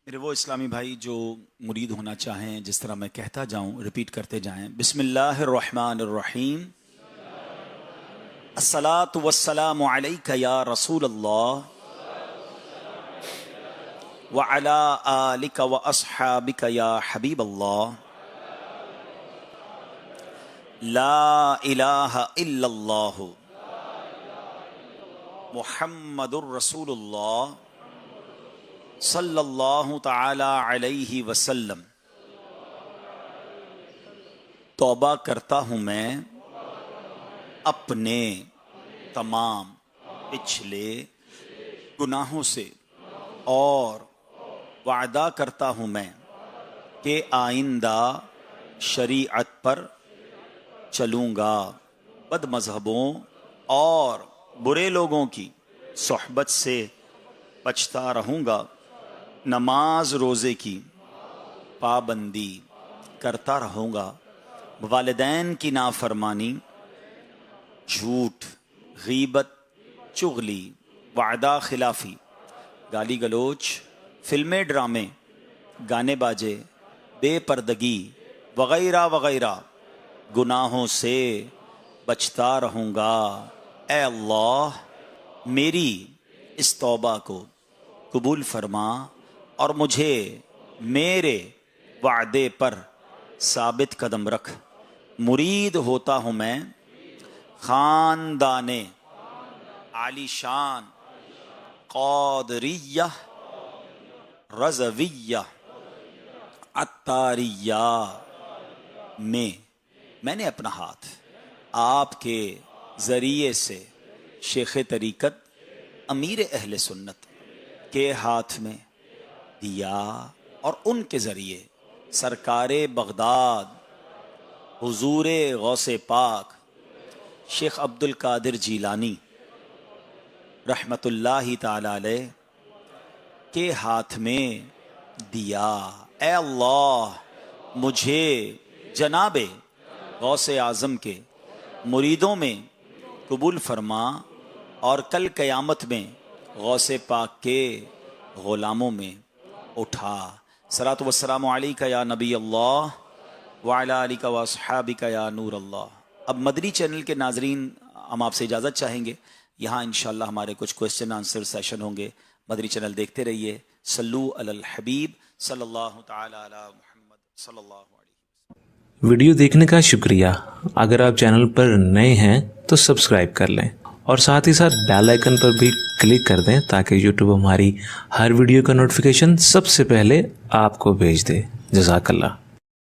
मेरे वो इस्लामी भाई जो मुरीद होना चाहें, जिस तरह मैं कहता जाऊं रिपीट करते जाएं। बिस्मिल्लाहिर्रहमानिर्रहीम। अस्सलातु वस्सलामु अलैका या रसूल अल्लाह व अला आलिका व अस्हाबिका या हबीब अल्लाह। ला इलाहा इल्लल्लाहु मुहम्मदुर रसूलुल्लाह सल्लल्लाहु ताला अलैहि वसल्लम। तौबा करता हूँ मैं अपने तमाम पिछले गुनाहों से और वादा करता हूँ मैं कि आइंदा शरीअत पर चलूँगा, बद मज़हबों और बुरे लोगों की सोहबत से बचता रहूँगा, नमाज रोज़े की पाबंदी करता रहूँगा, वालिदैन की नाफरमानी, झूठ, गीबत, चुगली, वादा खिलाफ़ी, गाली गलोच, फिल्में ड्रामे, गाने बाजे, बेपर्दगी वग़ैरह वग़ैरह गुनाहों से बचता रहूँगा। ऐ अल्लाह मेरी इस तौबा को कबूल फरमा और मुझे मेरे वादे पर साबित कदम रख। मुरीद होता हूँ मैं ख़ानदाने आलीशान क़ादरिया रज़विया अत्तारिया में। मैंने अपना हाथ आपके ज़रिए से शेख तरीक़त अमीर अहले सुन्नत के हाथ में दिया और उनके ज़रिए सरकारे बगदाद हुजूरे गौसे पाक शेख अब्दुल कादिर जीलानी रहमतुल्लाहि ताला अलैह के हाथ में दिया। ऐ अल्लाह मुझे जनाबे गौसे आज़म के मुरीदों में कबूल फरमा और कल क़यामत में गौसे पाक के ग़ुलामों में उठा। सलातु वस्सलामु अलैका या नबी अल्लाह व अला आलिका व अस्हाबिका या नूर अल्लाह। अब मदनी चैनल के नाजरीन हम आपसे इजाज़त चाहेंगे। यहाँ इंशाअल्लाह हमारे कुछ क्वेश्चन आंसर सेशन होंगे। मदनी चैनल देखते रहिए। सल्लू अलल हबीब सल्लल्लाहु ताला अला मुहम्मद सल्लल्लाहु अलैहि। वीडियो देखने का शुक्रिया। अगर आप चैनल पर नए हैं तो सब्सक्राइब कर लें और साथ ही साथ बेल आइकन पर भी क्लिक कर दें ताकि यूट्यूब हमारी हर वीडियो का नोटिफिकेशन सबसे पहले आपको भेज दे। जज़ाकल्लाह।